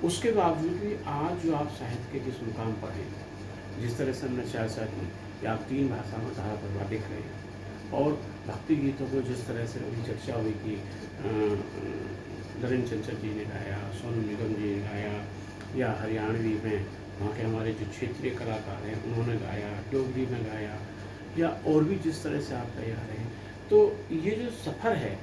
उसके बावजूद भी आज जो आप साहित्य के जिस मुकाम पर हैं, जिस तरह से हमने चर्चा की कि आप 3 भाषा में धारा प्रवाह लिख रहे हैं और भक्ति गीतों को जिस तरह से अभी चर्चा हुई कि नरेंद्र चंचल जी ने गाया, सोनू निगम जी ने गाया, या हरियाणवी में वहाँ के हमारे जो क्षेत्रीय कलाकार हैं उन्होंने गाया, डोगरी में गाया, या और भी जिस तरह से आप गा रहे हैं, तो ये जो सफ़र है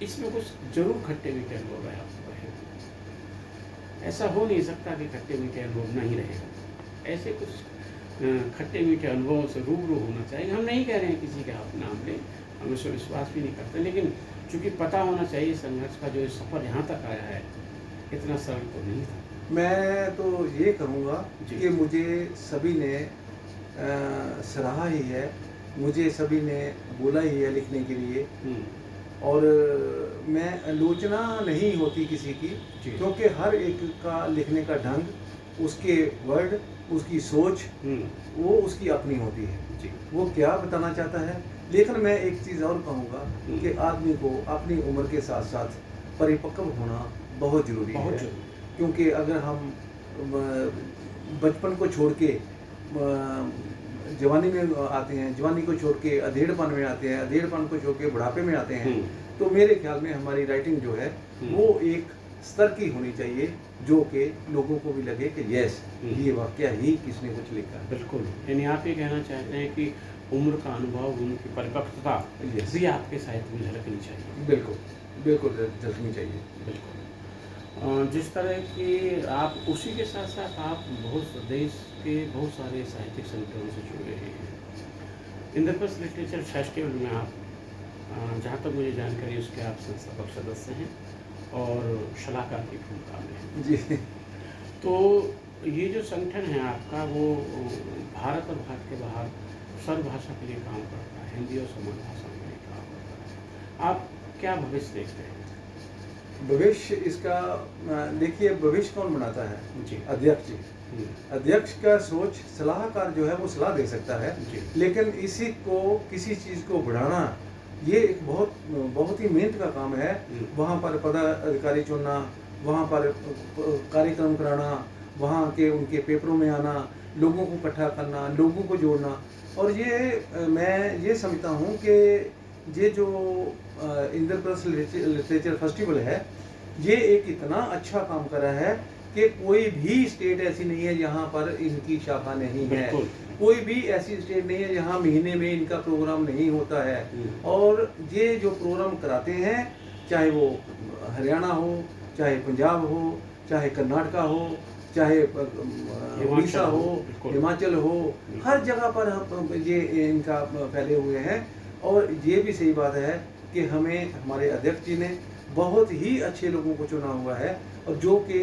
इसमें कुछ जरूर खट्टे मीठे अनुभव है आपको रहे। ऐसा हो नहीं सकता कि खट्टे मीठे अनुभव नहीं रहेगा। ऐसे कुछ खट्टे मीठे अनुभव से रूबरू होना चाहिए। हम नहीं कह रहे हैं किसी का आप नाम लें, हम इसको विश्वास भी नहीं करते, लेकिन चूँकि पता होना चाहिए संघर्ष का जो सफ़र यहाँ तक आया है इतना सरल तो नहीं था। मैं तो ये कहूँगा जी। कि मुझे सभी ने सराहा ही है, मुझे सभी ने बोला ही है लिखने के लिए, और मैं आलोचना नहीं होती किसी की, जी। क्योंकि हर एक का लिखने का ढंग, उसके वर्ड, उसकी सोच, वो उसकी अपनी होती है, जी। वो क्या बताना चाहता है। लेकिन मैं एक चीज़ और कहूँगा कि आदमी को अपनी उम्र के साथ साथ परिपक्व होना बहुत ज़रूरी बहुत है, जरूरी। क्योंकि अगर हम बचपन को छोड़ के जवानी में आते हैं, जवानी को छोड़ के अधेड़पन में आते हैं, अधेड़पन को छोड़ के बुढ़ापे में आते हैं, तो मेरे ख्याल में हमारी राइटिंग जो है वो एक स्तर की होनी चाहिए, जो कि लोगों को भी लगे कि यस, ये वाकया ही किसने कुछ लिखा है। बिल्कुल, यानी आप ये कहना चाहते हैं कि उम्र का अनुभव, उम्र की परिपक्वता Yes. भी आपके साहित्य में झलकनी चाहिए। बिल्कुल, बिल्कुल झलकनी चाहिए। बिल्कुल। जिस तरह की आप उसी के साथ साथ आप बहुत देश के बहुत सारे साहित्यिक संगठनों से जुड़े हैं। इंद्रप्रस्थ लिटरेचर फेस्टिवल में आप जहाँ तक मुझे जानकारी उसके आप संस्थापक सदस्य हैं और सलाहकार की भूमिका में हैं। जी। तो ये जो संगठन है आपका, वो भारत और भारत के बाहर सर्वभाषा के लिए काम करता है, हिंदी और समान भाषा के लिए काम करता है। आप क्या भविष्य देखते हैं? भविष्य इसका देखिए, भविष्य कौन बनाता है? जी। अध्यक्ष जी। अध्यक्ष का सोच, सलाहकार जो है वो सलाह दे सकता है, जी। लेकिन इसी को, किसी चीज़ को बढ़ाना, ये एक बहुत ही मेहनत का काम है। वहाँ पर पदाधिकारी चुनना, वहाँ पर कार्यक्रम कराना, वहाँ के उनके पेपरों में आना, लोगों को इकट्ठा करना, लोगों को जोड़ना, और ये मैं ये समझता हूँ कि ये जो इंद्रप्रस्थ लिटरेचर फेस्टिवल है, ये एक इतना अच्छा काम कर रहा है कि कोई भी स्टेट ऐसी नहीं है जहाँ पर इनकी शाखा नहीं है, कोई भी ऐसी स्टेट नहीं है जहाँ महीने में इनका प्रोग्राम नहीं होता है। और ये जो प्रोग्राम कराते हैं चाहे वो हरियाणा हो, चाहे पंजाब हो, चाहे कर्नाटका हो, चाहे उड़ीसा हो, बिल्कुल। हिमाचल हो, हर जगह पर ये इनका फैले हुए हैं। और ये भी सही बात है कि हमें हमारे अध्यक्ष जी ने बहुत ही अच्छे लोगों को चुना हुआ है, और जो कि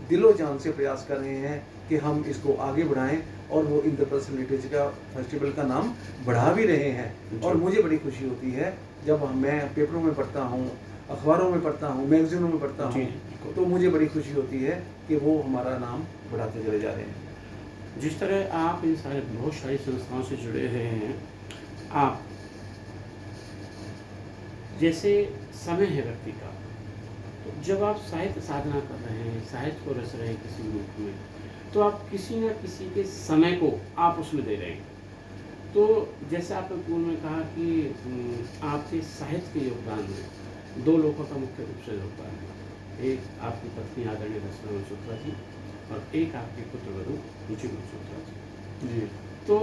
दिलो जान से प्रयास कर रहे हैं कि हम इसको आगे बढ़ाएं, और वो इंद्रप्रस्थ लिटरेचर का फेस्टिवल का नाम बढ़ा भी रहे हैं। और मुझे बड़ी खुशी होती है जब मैं पेपरों में पढ़ता हूँ, अखबारों में पढ़ता हूँ, मैगजीनों में पढ़ता जी, हूँ, बिल्कुल। तो मुझे बड़ी खुशी होती है कि वो हमारा नाम बढ़ाते चले जा रहे हैं। जिस तरह आप इन सारे बहुत सारी संस्थाओं से जुड़े रहे हैं, आप जैसे समय है व्यक्ति का, तो जब आप साहित्य साधना कर रहे हैं, साहित्य को रच रहे हैं किसी रूप में, तो आप किसी न किसी के समय को आप उसमें दे रहे हैं। तो जैसे आपने पूर्व में कहा कि आपके साहित्य के योगदान में दो लोगों का मुख्य रूप से योगदान है। एक आपकी पत्नी आदरणीय रचना मल्होत्रा जी, और एक आपके पुत्रवधू रुचि मल्होत्रा जी। जी, तो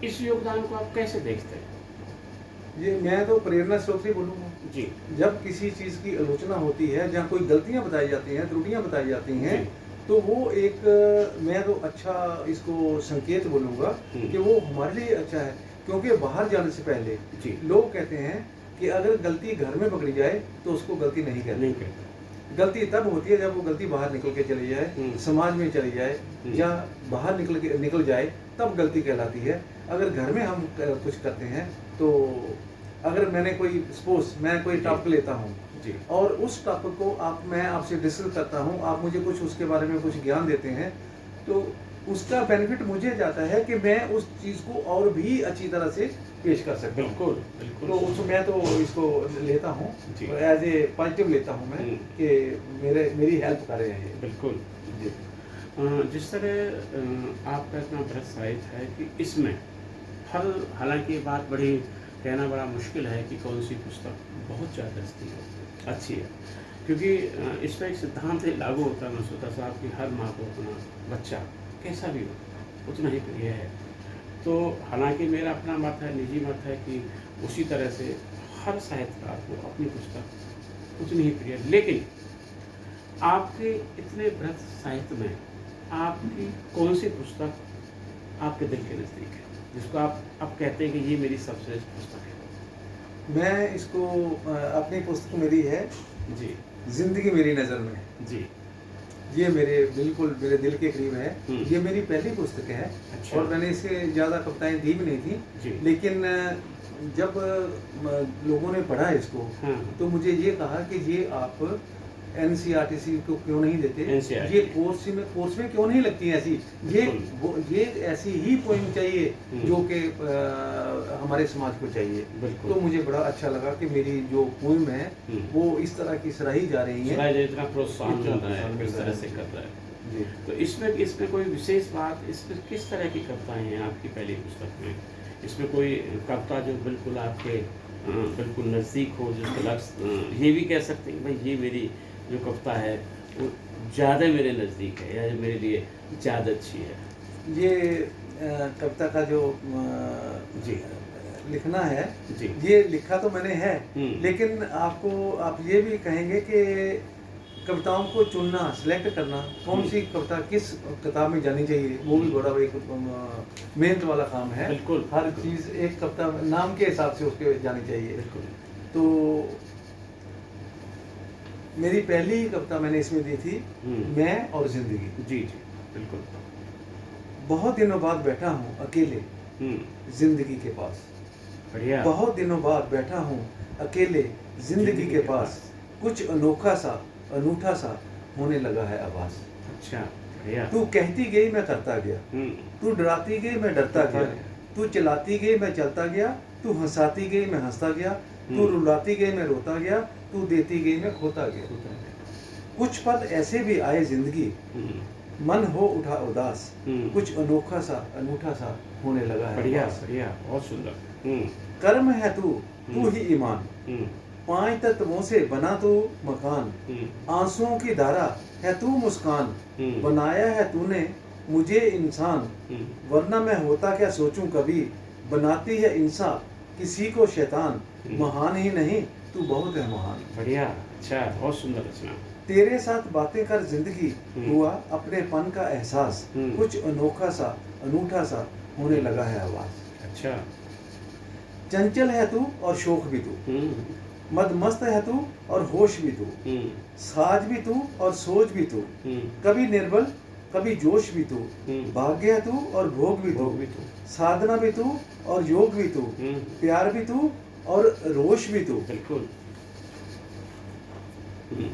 इस योगदान को आप कैसे देखते हैं? ये मैं तो प्रेरणा स्रोत ही बोलूँगा। जी, जब किसी चीज़ की आलोचना होती है, जहाँ कोई गलतियाँ बताई जाती हैं, त्रुटियाँ बताई जाती हैं, जी। तो वो एक मैं तो अच्छा इसको संकेत बोलूँगा कि वो हमारे लिए अच्छा है। क्योंकि बाहर जाने से पहले जी। लोग कहते हैं कि अगर गलती घर में पकड़ी जाए तो उसको गलती नहीं कहते। नहीं कहते। गलती तब होती है जब वो गलती बाहर निकल के चली जाए, समाज में चली जाए, या बाहर निकल जाए, तब गलती कहलाती है। अगर घर में हम कुछ करते हैं, तो अगर मैंने कोई मैं कोई टॉपिक लेता हूँ, जी, और उस टॉपिक को मैं आपसे डिस्कस करता हूँ, आप मुझे कुछ उसके बारे में कुछ ज्ञान देते हैं, तो उसका बेनिफिट मुझे जाता है कि मैं उस चीज़ को और भी अच्छी तरह से पेश कर सकता हूँ। बिल्कुल, बिल्कुल। तो मैं तो इसको लेता हूँ, जी। एज ए पॉजिटिव लेता हूँ मैं कि मेरी हेल्प कर रहे हैं ये। बिल्कुल। जी। जिस तरह आपका इतना बृहत साहित्य है कि इसमें हालांकि ये बात बड़ी कहना बड़ा मुश्किल है कि कौन सी पुस्तक बहुत ज़्यादा अच्छी है, क्योंकि इस पर एक सिद्धांत ही लागू होता है मल्होत्रा साहब की, हर माँ को अपना बच्चा कैसा भी हो उतना ही प्रिय है। तो हालांकि मेरा अपना मत है, निजी मत है कि उसी तरह से हर साहित्यकार को अपनी पुस्तक उतनी ही प्रिय है। लेकिन आपके इतने बृहत साहित्य में आपकी कौन सी पुस्तक आपके दिल के नज़दीक है, जिसको आप कहते हैं कि ये मेरी सबसे पुस्तक है? मैं इसको अपनी पुस्तक मेरी है जी, जिंदगी मेरी नज़र में। जी। ये बिल्कुल मेरे दिल के करीब है। ये मेरी पहली पुस्तक है। अच्छा। और मैंने इसे ज़्यादा कविताएं दी भी नहीं थी, जी। लेकिन जब लोगों ने पढ़ा इसको, हाँ। तो मुझे ये कहा कि ये आप एनसीईआरटी को क्यों नहीं देते, NCERT ये कोर्स में क्यों नहीं लगती ऐसी, ये ऐसी ही पोइम चाहिए जो कि हमारे समाज को चाहिए। बिल्कुल। तो मुझे बड़ा अच्छा लगा कि मेरी जो पोइम है वो इस तरह की सराही जा रही है, सराय इतना प्रोत्साहन इतना मिल रहा है, प्रोत्साहन मिल इस रहा तरह है। से कर रहा है। जी। तो इसमें कोई विशेष बात, इसमें किस तरह की कविताएं हैं आपकी पहली पुस्तक में? इसमें कोई कविता जो बिल्कुल आपके बिल्कुल नज़दीक हो, जिसको ये भी कह सकते हैं भाई ये मेरी जो कविता है वो ज़्यादा मेरे नज़दीक है, या मेरे लिए ज़्यादा अच्छी है? ये कविता का जो जी। लिखना है, जी। ये लिखा तो मैंने है, हम्म। लेकिन आप ये भी कहेंगे कि कविताओं को चुनना, सिलेक्ट करना, कौन सी कविता किस किताब में जानी चाहिए, वो भी बड़ा एक मेहनत वाला काम है। बिल्कुल। हर चीज़ एक कविता नाम के हिसाब से उसके जानी चाहिए। बिल्कुल। तो मेरी पहली कविता मैंने इसमें दी थी, मैं और जिंदगी। जी, जी, बिल्कुल। बहुत दिनों बाद बैठा हूँ अकेले जिंदगी के पास। बढ़िया। बहुत दिनों बाद बैठा हूँ अकेले जिंदगी के पास, कुछ अनोखा सा अनूठा सा होने लगा है आभास। अच्छा, बढ़िया। तू कहती गई मैं करता गया, तू डराती गई मैं डरता गया, तू चलाती गई मैं चलता गया, तू हंसाती गई मैं हंसता गया, तू रुलाती गई मैं रोता गया, तू देती गई मैं खोता गया। कुछ पल ऐसे भी आए जिंदगी, मन हो उठा उदास, कुछ अनोखा सा अनूठा सा होने लगा है बढ़िया, आभास। बढ़िया, बहुत सुंदर। कर्म है तू ही ईमान, 5 तत्वों से बना तू मकान, आंसुओं की धारा है तू मुस्कान, बनाया है तूने मुझे इंसान, वरना मैं होता क्या सोचूं कभी, बनाती है इंसान किसी को शैतान, महान ही नहीं तू बहुत है महान। बढ़िया, अच्छा, बहुत सुंदर रचना। तेरे साथ बातें कर जिंदगी, हम्म। हुआ अपनेपन का एहसास, हम्म। कुछ अनोखा सा अनूठा सा होने लगा है आवाज। अच्छा। चंचल है तू और शोक भी तू, हम्म। मदमस्त है तू और होश भी तू, हम्म। साज भी तू और सोच भी तू, हम्म। कभी निर्बल कभी जोश भी तू, हम्म। भाग्य है तू और भोग भी तू, भोग भी तू। साधना भी तू और योग भी तू, हम्म। प्यार भी तू और रोश भी तू, बिल्कुल। हम्म।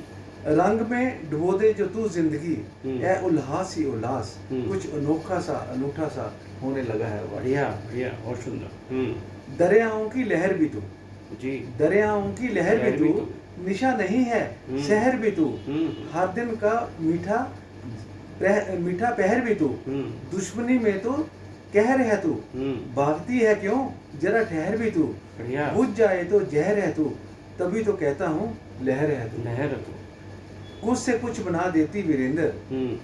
रंग में डुबो दे जो तू जिंदगी, हम्म। है उल्लास ही उल्लास, हम्म। कुछ अनोखा सा अनूठा सा होने लगा है आवाज। बढ़िया, बढ़िया, बहुत सुंदर। दरियाओं की लहर भी तू, जी। दरियाओं की लहर भी लहर भी तू, तू। निशा नहीं है हम्म। शहर भी तू, हम्म। हर दिन का मीठा मीठा पहर भी तू, हम्म। दुश्मनी में तो कहर है तू, हम्म। भागती है क्यों जरा ठहर भी तू, बढ़िया। बुझ जाए तो जहर है तू, तभी तो कहता हूँ लहर है तू। लहर है तू। कुछ से कुछ बना देती वीरेंद्र, हम्म।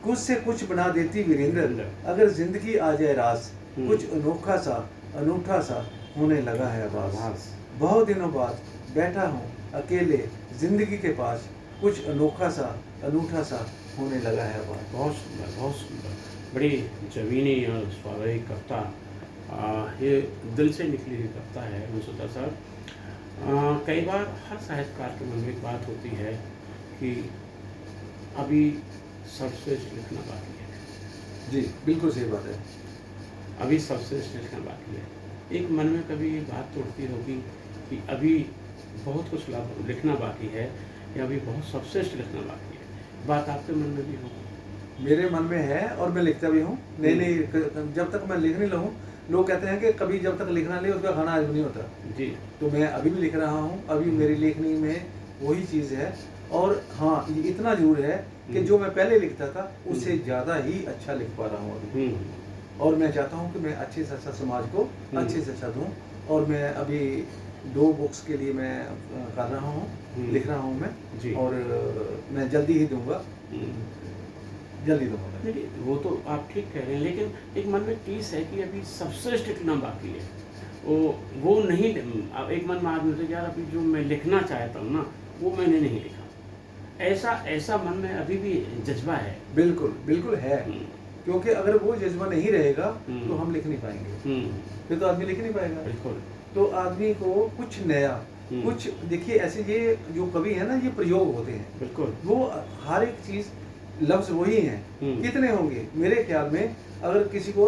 कुछ से कुछ बना देती वीरेंद्र, अगर जिंदगी आ जाए रास, कुछ अनोखा सा अनूठा सा होने लगा है आवाज। आवाज। बहुत दिनों बाद बैठा हूँ अकेले जिंदगी के पास, कुछ अनोखा सा अनूठा सा होने लगा है आवाज। बहुत सुंदर, बहुत सुंदर। बड़ी जवीनी और स्वाभाविक कविता, ये दिल से निकली हुई कविता है मसूदा साहब। कई बार हर साहित्यकार के मन में एक बात होती है कि अभी सर्वश्रेष्ठ लिखना बाकी है। जी बिल्कुल सही बात है। अभी सर्वश्रेष्ठ लिखना बाकी है। एक मन में कभी ये बात तो उठती होगी कि अभी बहुत कुछ लिखना बाकी है, या अभी बहुत सर्वश्रेष्ठ लिखना बाकी है। बात आपके मन में भी होगी। मेरे मन में है और मैं लिखता भी हूँ। नहीं नहीं, जब तक मैं लिख नहीं लूँ, लोग कहते हैं कि कभी जब तक लिखना नहीं उसका खाना हजम नहीं होता। जी। तो मैं अभी भी लिख रहा हूँ, अभी मेरी लेखनी में वही चीज़ है। और हाँ, ये इतना जरूर है कि जो मैं पहले लिखता था उससे ज़्यादा ही अच्छा लिख पा रहा हूँ अभी। और मैं चाहता हूँ कि मैं अच्छे से अच्छा समाज को अच्छे से अच्छा दूँ। और मैं अभी 2 बुक्स के लिए मैं कर रहा हूँ, लिख रहा हूँ मैं जी। और मैं जल्दी ही दूंगा, जल्दी दूंगा मैं। देखिए, वो तो आप ठीक कह रहे हैं, लेकिन एक मन में टीस है कि अभी सर्वश्रेष्ठ लिखना बाकी है। वो नहीं, अब एक मन में आदमी होता है यार अभी जो मैं लिखना चाहता हूँ ना वो मैंने नहीं लिखा। ऐसा ऐसा मन में अभी भी जज्बा है। बिल्कुल बिल्कुल है, क्योंकि अगर वो जज्बा नहीं रहेगा तो हम लिख नहीं पाएंगे, फिर तो आदमी लिख नहीं पाएगा। बिल्कुल। तो आदमी को कुछ नया, कुछ देखिए ऐसे ये जो कवि है ना, ये प्रयोग होते हैं। बिल्कुल। वो हर एक चीज लफ्ज वही हैं। कितने होंगे मेरे ख्याल में, अगर किसी को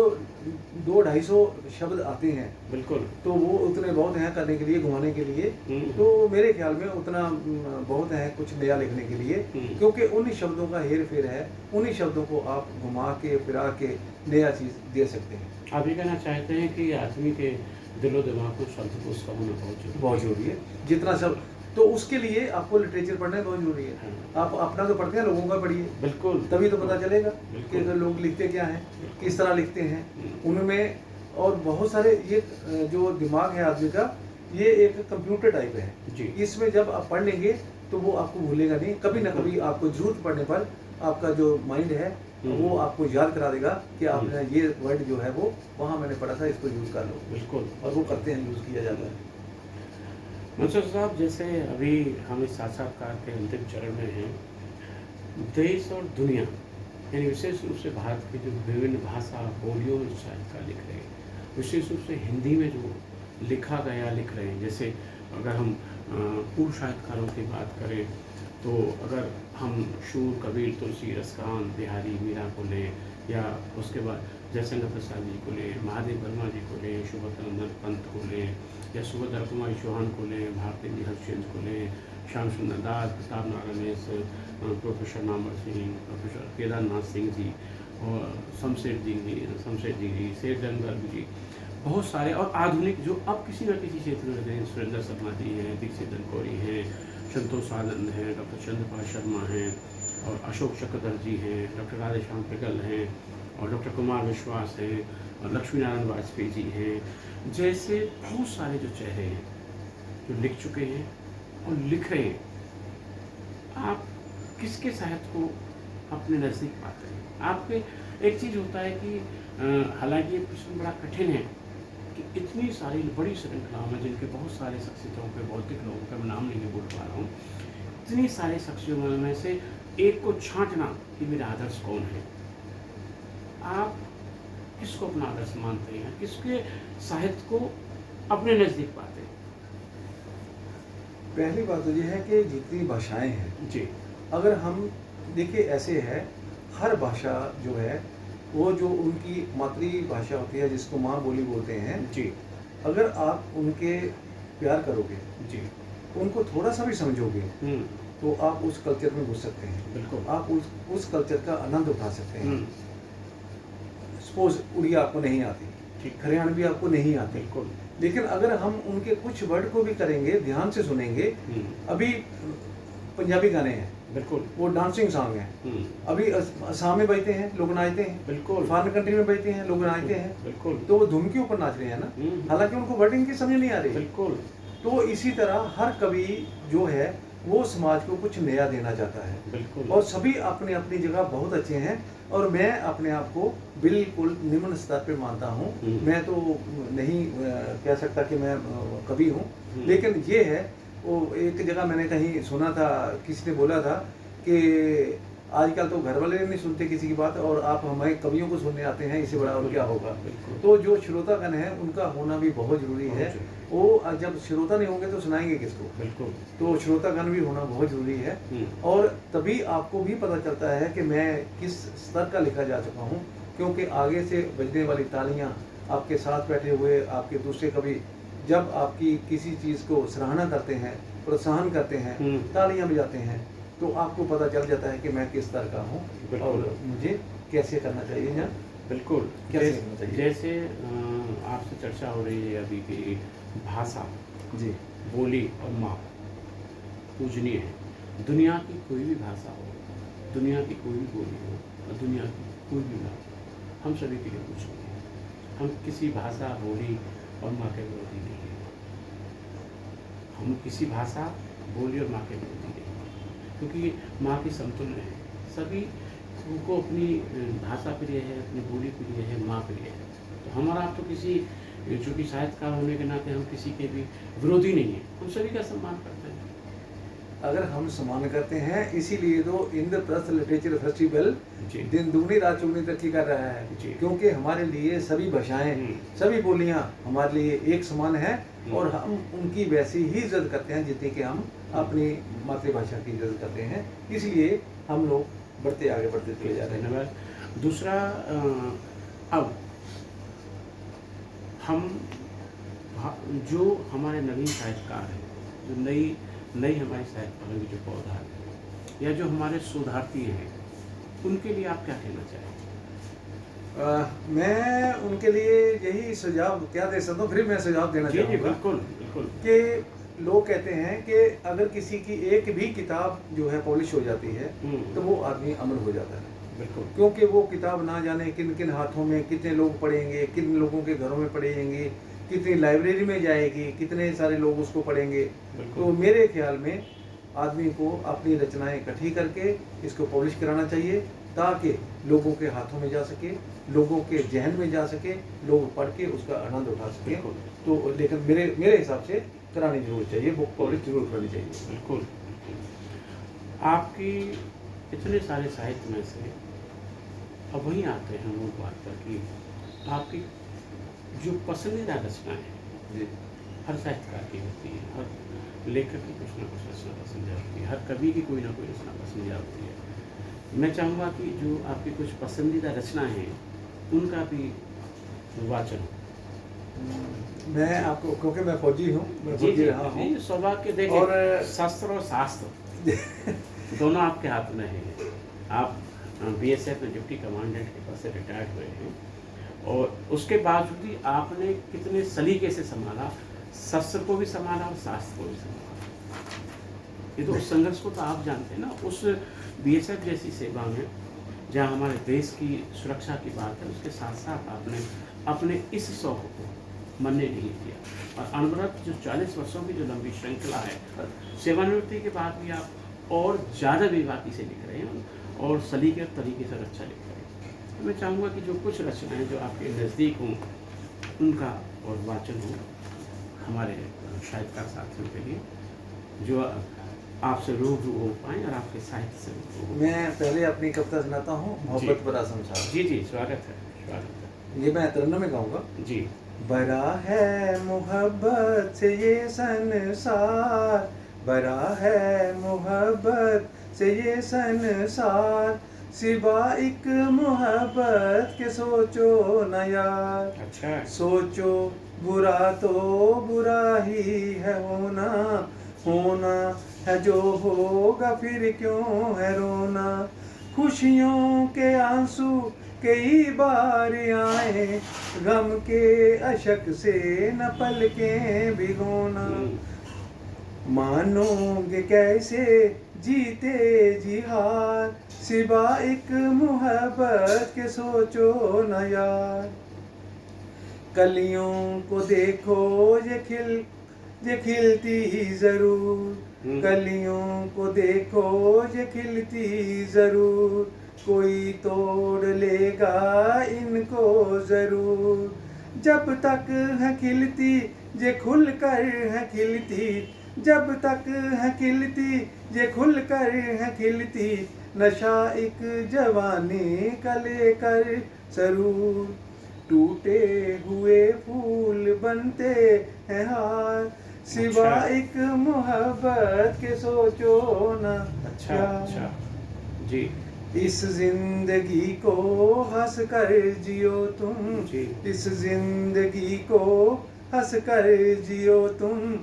200-250 शब्द आते हैं बिल्कुल, तो वो उतने बहुत हैं करने के लिए, घुमाने के लिए। तो मेरे ख्याल में उतना बहुत है कुछ नया लिखने के लिए, क्योंकि उन्हीं शब्दों का हेर फेर है, उन्हीं शब्दों को आप घुमा के फिरा के नया चीज दे सकते हैं। आप ये कहना चाहते हैं कि आदमी के दिलो दिमाग को शब्दकोश का होना बहुत जरूरी है। जितना शब्द, तो उसके लिए आपको लिटरेचर पढ़ना बहुत जरूरी है। आप अपना तो पढ़ते हैं, लोगों का पढ़िए, बिल्कुल, तभी तो पता चलेगा कि लोग लिखते क्या हैं, किस तरह लिखते हैं उनमें। और बहुत सारे ये जो दिमाग है आदमी का, ये एक कंप्यूटर टाइप है जी। इसमें जब आप पढ़ लेंगे तो वो आपको भूलेगा नहीं, कभी ना कभी आपको जरूरत पड़ने पर आपका जो माइंड है वो आपको याद करा देगा कि आपने ये वर्ड जो है वो वहाँ मैंने पढ़ा था, इसको यूज़ कर लो। बिल्कुल। और वो करते हैं, यूज़ किया जाता है। मंसूर साहब, जैसे अभी हम इस साक्षात्कार के अंतिम चरण में हैं, देश और दुनिया यानी विशेष रूप से भारत की जो विभिन्न भाषा बोलियों में साहित्यकार लिख रहे हैं, विशेष रूप से हिंदी में जो लिख रहे हैं, जैसे अगर हम पूर्व साहित्यकारों की बात करें तो अगर हम शूर, कबीर, तुलसी, रसकांत, बिहारी, मीरा को लें, या उसके बाद जयशंकर प्रसाद जी को लें, महादेव वर्मा जी को लें, सुभद्रानंदन पंत को लें, या सुभद्रा कुमारी चौहान को लें, भारती जी हरचंद को लें, श्याम सुंदर दास, प्रताप नारायण, प्रोफेसर नामवर सिंह, प्रोफेसर केदारनाथ सिंह जी, और शमशेर जी, शेरचंद गर्ग जी, बहुत सारे। और आधुनिक जो अब किसी न किसी क्षेत्र में हैं, सुरेंद्र शर्मा जी हैं, दीक्षित दनकोरी हैं, संतोष आनंद हैं, डॉक्टर चंद्रपाल शर्मा हैं, और अशोक चक्रधर जी हैं, डॉक्टर राधेश्याम पिगल हैं, और डॉक्टर कुमार विश्वास हैं, और लक्ष्मी नारायण वाजपेयी जी हैं। जैसे बहुत सारे जो चेहरे हैं जो लिख चुके हैं और लिख रहे हैं, आप किसके साहित्य को अपने नज़दीक पाते हैं? आपके एक चीज़ होता है कि हालांकि ये प्रश्न बड़ा कठिन है कि इतनी सारी बड़ी श्रृंखलाओं में जिनके बहुत सारे शख्सियतों पे बौद्धिक लोगों का मैं नाम नहीं बोल पा रहा हूँ, इतनी सारे शख्सियों में से एक को छांटना कि मेरा आदर्श कौन है। आप किसको अपना आदर्श मानते हैं, किसके साहित्य को अपने नज़दीक पाते हैं? पहली बात तो ये है कि जितनी भाषाएं हैं जी अगर हम देखिए ऐसे है हर भाषा जो है वो जो उनकी मातृभाषा होती है जिसको माँ बोली बोलते हैं, जी अगर आप उनके प्यार करोगे, जी उनको थोड़ा सा भी समझोगे हम्म, तो आप उस कल्चर में घुस सकते हैं, बिल्कुल। आप उस कल्चर का आनंद उठा सकते हैं। हम्म, सपोज उड़िया आपको नहीं आती, ठीक, हरियाणवी आपको नहीं आती, बिल्कुल। लेकिन अगर हम उनके कुछ वर्ड को भी करेंगे, ध्यान से सुनेंगे, हम्म, अभी पंजाबी गाने हैं बिल्कुल। वो डांसिंग सॉन्ग हैं, हम्म, अभी असम में बजते हैं लोग नाचते हैं, बिल्कुल फॉरेन कंट्री में बजते हैं लोग नाचते हैं, बिल्कुल। तो वो धुन के ऊपर नाच रहे हैं ना, हालांकि उनको वर्ड इनकी समझ नहीं आ रही। बिल्कुल तो इसी तरह हर कवि जो है वो समाज को कुछ नया देना चाहता है, बिल्कुल। और सभी अपनी अपनी जगह बहुत अच्छे हैं, और मैं अपने आप को बिल्कुल निम्न स्तर पे मानता हूँ। मैं तो नहीं कह सकता कि मैं कवि हूँ, लेकिन ये है वो एक जगह मैंने कहीं सुना था, किसी ने बोला था कि आजकल तो घर वाले नहीं सुनते किसी की बात और आप हमारे कवियों को सुनने आते हैं, इससे बड़ा और क्या होगा। बिल्कुल। तो जो श्रोतागण है उनका होना भी बहुत जरूरी है। बहुत जरूरी। वो जब श्रोता नहीं होंगे तो सुनाएंगे किसको। बिल्कुल। तो श्रोतागण भी होना बहुत जरूरी है, और तभी आपको भी पता चलता है कि मैं किस स्तर का लिखा जा चुका हूँ, क्योंकि आगे से बजने वाली तालियां, आपके साथ बैठे हुए आपके दूसरे कवि जब आपकी किसी चीज़ को सराहना करते हैं, प्रोत्साहन करते हैं, तालियां बजाते हैं, तो आपको पता चल जाता है कि मैं किस स्तर का हूँ और मुझे कैसे करना चाहिए या बिल्कुल कैसे करना चाहिए। जैसे आपसे चर्चा हो रही है अभी की भाषा, जी, बोली और माँ पूजनीय है। दुनिया की कोई भी भाषा हो, दुनिया की कोई भी बोली हो और दुनिया की कोई भी माँ, हम सभी के लिए पूजनीय है। हम किसी भाषा, बोली और माँ के विरोधी नहीं है। हम किसी भाषा, बोली और माँ के विरोधी नहीं है, क्योंकि माँ की समतुल्य है। सभी उनको अपनी भाषा प्रिय है, अपनी बोली प्रिय है, माँ प्रिय है। तो हमारा आप तो किसी, चूँकि साहित्यकार होने के नाते हम किसी के भी विरोधी नहीं हैं, हम सभी का सम्मान करते हैं। अगर हम सम्मान करते हैं, इसीलिए तो इंद्रप्रस्थ लिटरेचर फेस्टिवल जी। दिन दुगनी रात चौगुनी तरक्की कर रहा है, जी। क्योंकि हमारे लिए सभी भाषाएं, सभी बोलियां हमारे लिए एक समान है, और हम उनकी वैसी ही इज्जत करते हैं जितनी कि हम अपनी मातृभाषा की इज्जत करते हैं। इसलिए हम लोग बढ़ते आगे बढ़ते चले जा रहे हैं। धन्यवाद। दूसरा, अब हम जो हमारे नवीन साहित्यकार हैं, जो नई हमारी साहित्यकारों की जो पौधा है, या जो हमारे शोधार्थी हैं, उनके लिए आप क्या कहना चाहेंगे? मैं उनके लिए यही सुझाव क्या दे सकता हूँ, फिर मैं सुझाव देना जी जी, चाहूँगा बिल्कुल बिल्कुल। कि लोग कहते हैं कि अगर किसी की एक भी किताब जो है पब्लिश हो जाती है तो वो आदमी अमर हो जाता है, बिल्कुल। क्योंकि वो किताब ना जाने किन किन हाथों में कितने लोग पढ़ेंगे, किन लोगों के घरों में पढ़ेंगे, कितनी लाइब्रेरी में जाएगी, कितने सारे लोग उसको पढ़ेंगे। तो मेरे ख्याल में आदमी को अपनी रचनाएं इकट्ठी करके इसको पब्लिश कराना चाहिए, ताकि लोगों के हाथों में जा सके, लोगों के जहन में जा सके, लोग पढ़ के उसका आनंद उठा सके। तो लेकिन मेरे हिसाब से करानी जरूर चाहिए, बुक पब्लिश जरूर करनी चाहिए। बिल्कुल। आपकी इतने सारे साहित्य में से अब वहीं आते हैं मूल बात पर कि आपकी जो पसंदीदा रचना है, जी, हर साहित्यकार की होती है, हर लेखक की कुछ ना कुछ रचना पसंदीदा होती है, हर कवि की कोई ना कोई रचना पसंदीदा होती है। मैं चाहूँगा कि जो आपकी कुछ पसंदीदा रचनाएं हैं उनका भी वाचन हो। मैं आपको, क्योंकि मैं फौजी हूँ, मैं फौजी रहा हूँ, सौभाग्य देखें, और शस्त्र और शास्त्र दोनों आपके हाथ में हैं। आप बीएसएफ में डिप्टी कमांडेंट के पद से रिटायर्ड हुए हैं, और उसके बावजूद भी आपने कितने सलीके से संभाला, शस्त्र को भी संभाला और शास्त्र को भी संभाला। ये तो उस संघर्ष को तो आप जानते हैं ना, उस बीएसएफ जैसी सेवा में जहाँ हमारे देश की सुरक्षा की बात है, उसके साथ साथ आपने अपने इस शौक को मरने नहीं दिया, और अनवरत जो 40 वर्षों की जो लंबी श्रृंखला है, सेवानिवृत्ति के बाद भी आप और ज़्यादा बेबाकी से लिख रहे हैं और सलीके तरीके से अच्छा लिख रहे हैं। तो मैं चाहूँगा कि जो कुछ रचनाएं जो आपके नज़दीक हों उनका और वाचन हो हमारे साहित्यकार साथियों के लिए, जो आपसे रूबरू हो पाए और आपके साहित्य से रूबरू हो। मैं पहले अपनी कविता सुनाता हूँ, मोहब्बत भरा संसार। जी जी, स्वागत है, स्वागत है। ये मैं तरन्नुम में गाऊंगा। जी। भरा है मोहब्बत से ये संसार, भरा है मोहब्बत से ये संसार, सिवा एक मोहब्बत के सोचो न यार। अच्छा। सोचो बुरा तो बुरा ही है होना, होना है जो होगा फिर क्यों है रोना। खुशियों के आंसू कई बार आए, गम के अशक से न पलकें भिगोना। मानोगे कैसे जीते जी हार, सिवा एक मोहब्बत के सोचो न यार। कलियों को देखो ये खिलती ही जरूर, कलियों को देखो ये खिलती जरूर, कोई तोड़ लेगा इनको जरूर। जब तक है खिलती ये खुल कर है खिलती, जब तक है खिलती ये खुल कर है खिलती, नशा एक जवानी का लेकर जरूर। टूटे हुए फूल बनते हैं हार, सिवा एक मोहब्बत के सोचो ना। अच्छा अच्छा जी। इस जिंदगी को हंस कर जियो तुम जी। इस जिंदगी को हंस कर जियो तुम,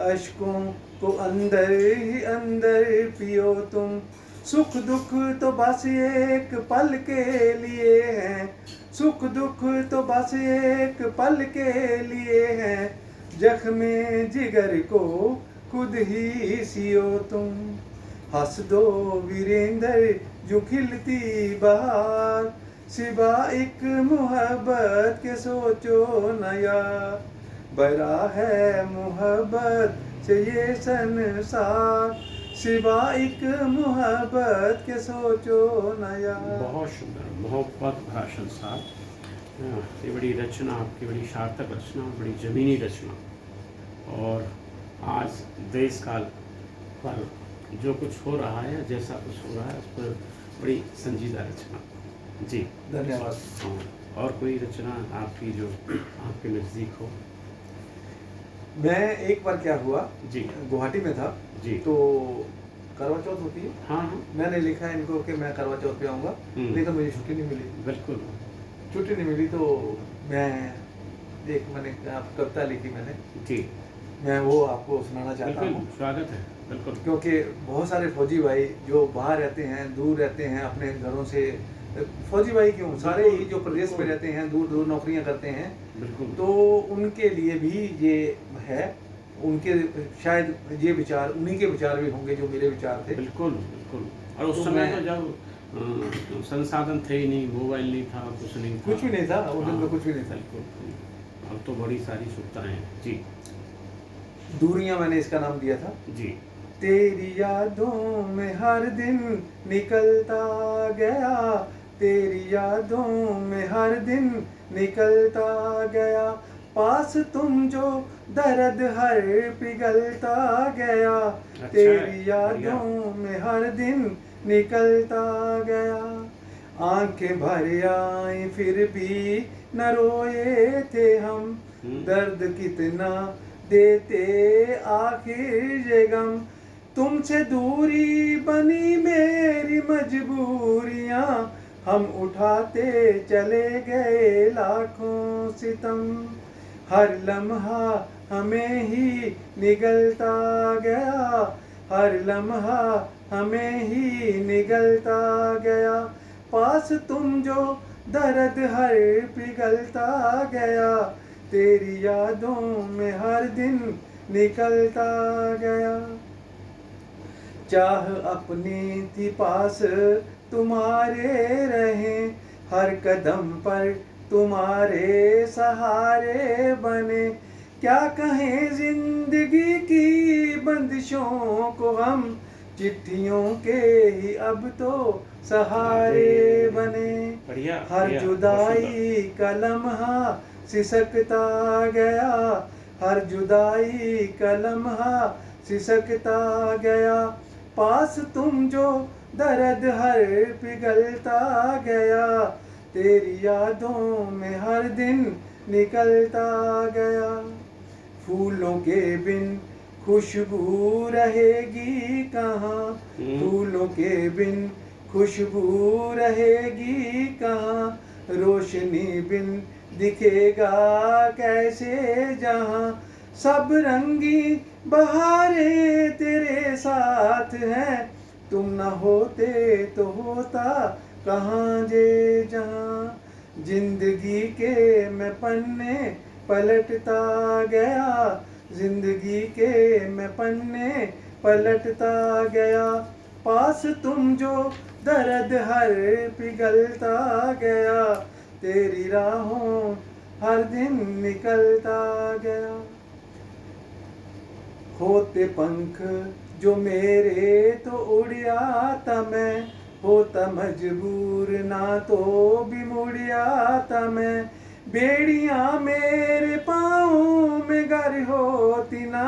अश्कों को अंदर ही अंदर पियो तुम। सुख दुख तो बस एक पल के लिए हैं, सुख दुख तो बस एक पल के लिए हैं, जख्मे जिगर को खुद ही सियो तुम। हंस दो वीरेंद्र जो खिलती बहार, सिवा एक मोहब्बत के सोचो न यार। भरा है मोहब्बत से ये संसार, सिवा एक मोहब्बत के सोचो न यार। बहुत सुंदर, मोहब्बत भरा संसार। ये बड़ी रचना आपकी, बड़ी सार्थक रचना, बड़ी ज़मीनी रचना। और आज देश काल पर जो कुछ हो रहा है, जैसा कुछ हो रहा है, उस पर बड़ी संजीदा रचना। जी धन्यवाद। और कोई रचना आपकी जो आपके नज़दीक हो? मैं एक बार क्या हुआ जी। गुवाहाटी में था जी। तो करवा चौथ होती है। हाँ हाँ मैंने लिखा है इनको कि मैं करवा चौथ पे आऊँगा, लेकिन मुझे छुट्टी नहीं मिली। बिल्कुल। छुट्टी नहीं मिली तो मैंने कविता लिखी मैंने। जी। मैं वो आपको सुनाना चाहता हूँ। स्वागत है, बिल्कुल। क्योंकि बहुत सारे फौजी भाई जो बाहर रहते हैं, दूर रहते हैं अपने घरों से, फौजी भाई क्यों, सारे ही जो प्रदेश में रहते हैं, दूर दूर नौकरियां करते हैं, बिल्कुल। तो उनके लिए भी ये है। उनके शायद ये विचार, उन्हीं के विचार भी होंगे जो मेरे विचार थे। बिल्कुल बिल्कुल। और उस तो समय तो जब संसाधन थे ही नहीं, मोबाइल नहीं था, कुछ नहीं था, कुछ भी नहीं था उस दिन, तो कुछ भी नहीं था। बिल्कुल। अब तो बड़ी सारी सुविधाएं हैं। जी। दूरियां मैंने इसका नाम दिया था। जी। तेरी यादों में हर दिन निकलता गया, तेरी यादों में हर दिन निकलता गया, पास तुम जो दर्द हर पिघलता गया। तेरी यादों में हर दिन निकलता गया, आंखें भर आई फिर भी न रोए थे हम, दर्द कितना देते आखिर ये गम। तुमसे दूरी बनी मेरी मजबूरियां, हम उठाते चले गए लाखों सितम। हर लम्हा हमें ही निगलता गया, हर लम्हा हमें ही निगलता गया, पास तुम जो दर्द हर पिघलता गया। तेरी यादों में हर दिन निकलता गया, चाह अपनी थी पास तुम्हारे रहे, हर कदम पर तुम्हारे सहारे बने। क्या कहें जिंदगी की बंदिशों को हम, चिट्ठियों के ही अब तो सहारे बने। हर जुदाई का लम्हा सिसकता गया, हर जुदाई का लम्हा सिसकता गया, पास तुम जो दर्द हर पिघलता गया, तेरी यादों में हर दिन निकलता गया। फूलों के बिन खुशबू रहेगी कहाँ, फूलों के बिन खुशबू रहेगी कहाँ, रोशनी बिन दिखेगा कैसे जहाँ, सब रंगी बहारें तेरे साथ हैं, तुम न होते तो होता कहाँ जे जहाँ। जिंदगी के मैं पन्ने पलटता गया, जिंदगी के मैं पन्ने पलटता गया, पास तुम जो दर्द हर पिघलता गया, तेरी राहों हर दिन निकलता गया। होते पंख जो मेरे तो उड़ आता मैं, होता मजबूर ना तो भी मुड़ आता मैं, बेड़ियां मेरे पाँव में घर होती ना,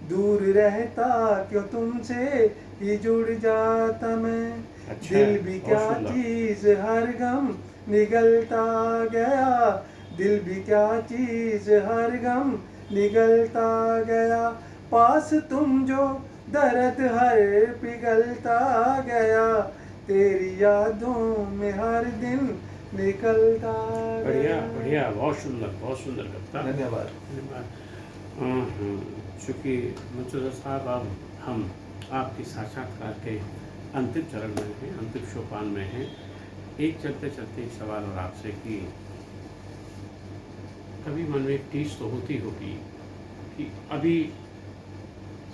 दूर रहता क्यों तुमसे ही जुड़ जाता मैं। अच्छा, दिल भी क्या चीज हर गम निगलता गया, दिल भी क्या चीज हर गम निगलता गया, पास तुम जो दर्द हर पिघलता गया, तेरी यादों में हर दिन निकलता बढ़िया गया। बढ़िया, बहुत सुंदर कविता। धन्यवाद। चूँकि मुंशी साहब अब हम आपके साक्षात्कार के अंतिम चरण में हैं, अंतिम सोपान में हैं। एक चलते चलते एक सवाल और आपसे कि कभी मन में एक टीस तो होती होगी कि अभी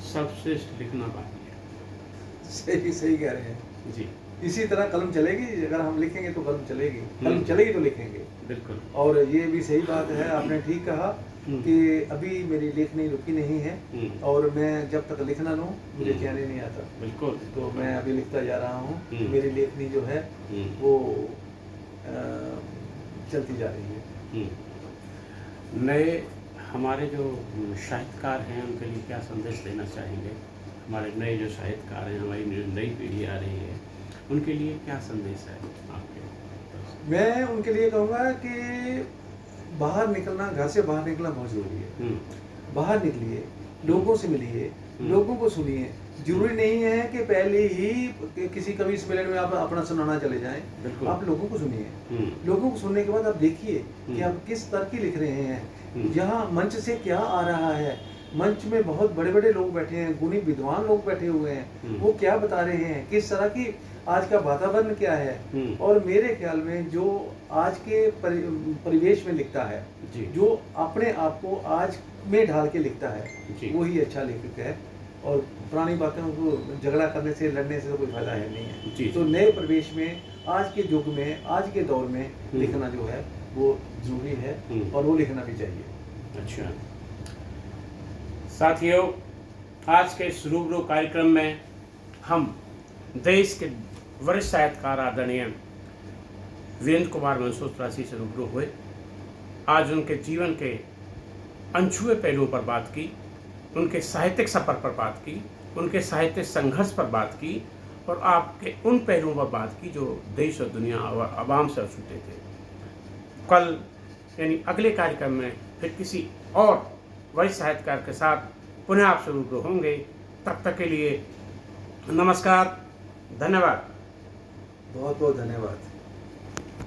सर्वश्रेष्ठ लिखना बाकी है। सही कह रहे हैं जी, इसी तरह कलम चलेगी, अगर हम लिखेंगे तो कलम चलेगी, कलम चलेगी तो लिखेंगे। बिल्कुल। और ये भी सही बात है, आपने ठीक कहा कि अभी मेरी लेखनी रुकी नहीं है, और मैं जब तक लिख ना लूँ मुझे चैन ही नहीं आता। बिल्कुल। तो मैं अभी लिखता जा रहा हूँ, मेरी लेखनी जो है वो चलती जा रही है। नए हमारे जो साहित्यकार हैं उनके लिए क्या संदेश देना चाहेंगे? हमारे नए जो साहित्यकार हैं, हमारी जो नई पीढ़ी आ रही है, उनके लिए क्या संदेश है आपके? मैं उनके लिए कहूँगा कि बाहर निकलना, घर से बाहर निकलना बहुत ज़रूरी है। बाहर निकलिए, लोगों से मिलिए, लोगों को सुनिए। जरूरी नहीं है कि पहले ही किसी कवि सम्मेलन में आप अपना सुनाना चले जाएं। आप लोगों को सुनिए, लोगों को सुनने के बाद आप देखिए कि आप किस तरह की लिख रहे हैं, यहाँ मंच से क्या आ रहा है। मंच में बहुत बड़े बड़े लोग बैठे हैं, गुणी विद्वान लोग बैठे हुए हैं, वो क्या बता रहे हैं, किस तरह की आज का वातावरण क्या है। और मेरे ख्याल में जो आज के परिवेश में लिखता है, जो अपने आप को आज में ढाल के लिखता है, वही अच्छा लेखक है। और पुरानी बातों को झगड़ा करने से, लड़ने से तो कोई फायदा है नहीं है। तो नए परिवेश में, आज के युग में, आज के दौर में लिखना जो है वो जरूरी है, और वो लिखना भी चाहिए। अच्छा साथियों, आज के इस रूबरू कार्यक्रम में हम देश के वरिष्ठ साहित्यकार आदरणीय वीरेंद्र कुमार मनसोत्रा से रूबरू हुए। आज उनके जीवन के अनछुए पहलुओं पर बात की, उनके साहित्यिक सफर पर बात की, उनके साहित्यिक संघर्ष पर बात की, और आपके उन पहलुओं पर बात की जो देश और दुनिया और आवाम से छूटे थे। कल यानी अगले कार्यक्रम में फिर किसी और वरिष्ठ साहित्यकार के साथ पुनः आपसे रूबरू होंगे। तब तक के लिए नमस्कार, धन्यवाद। बहुत बहुत धन्यवाद।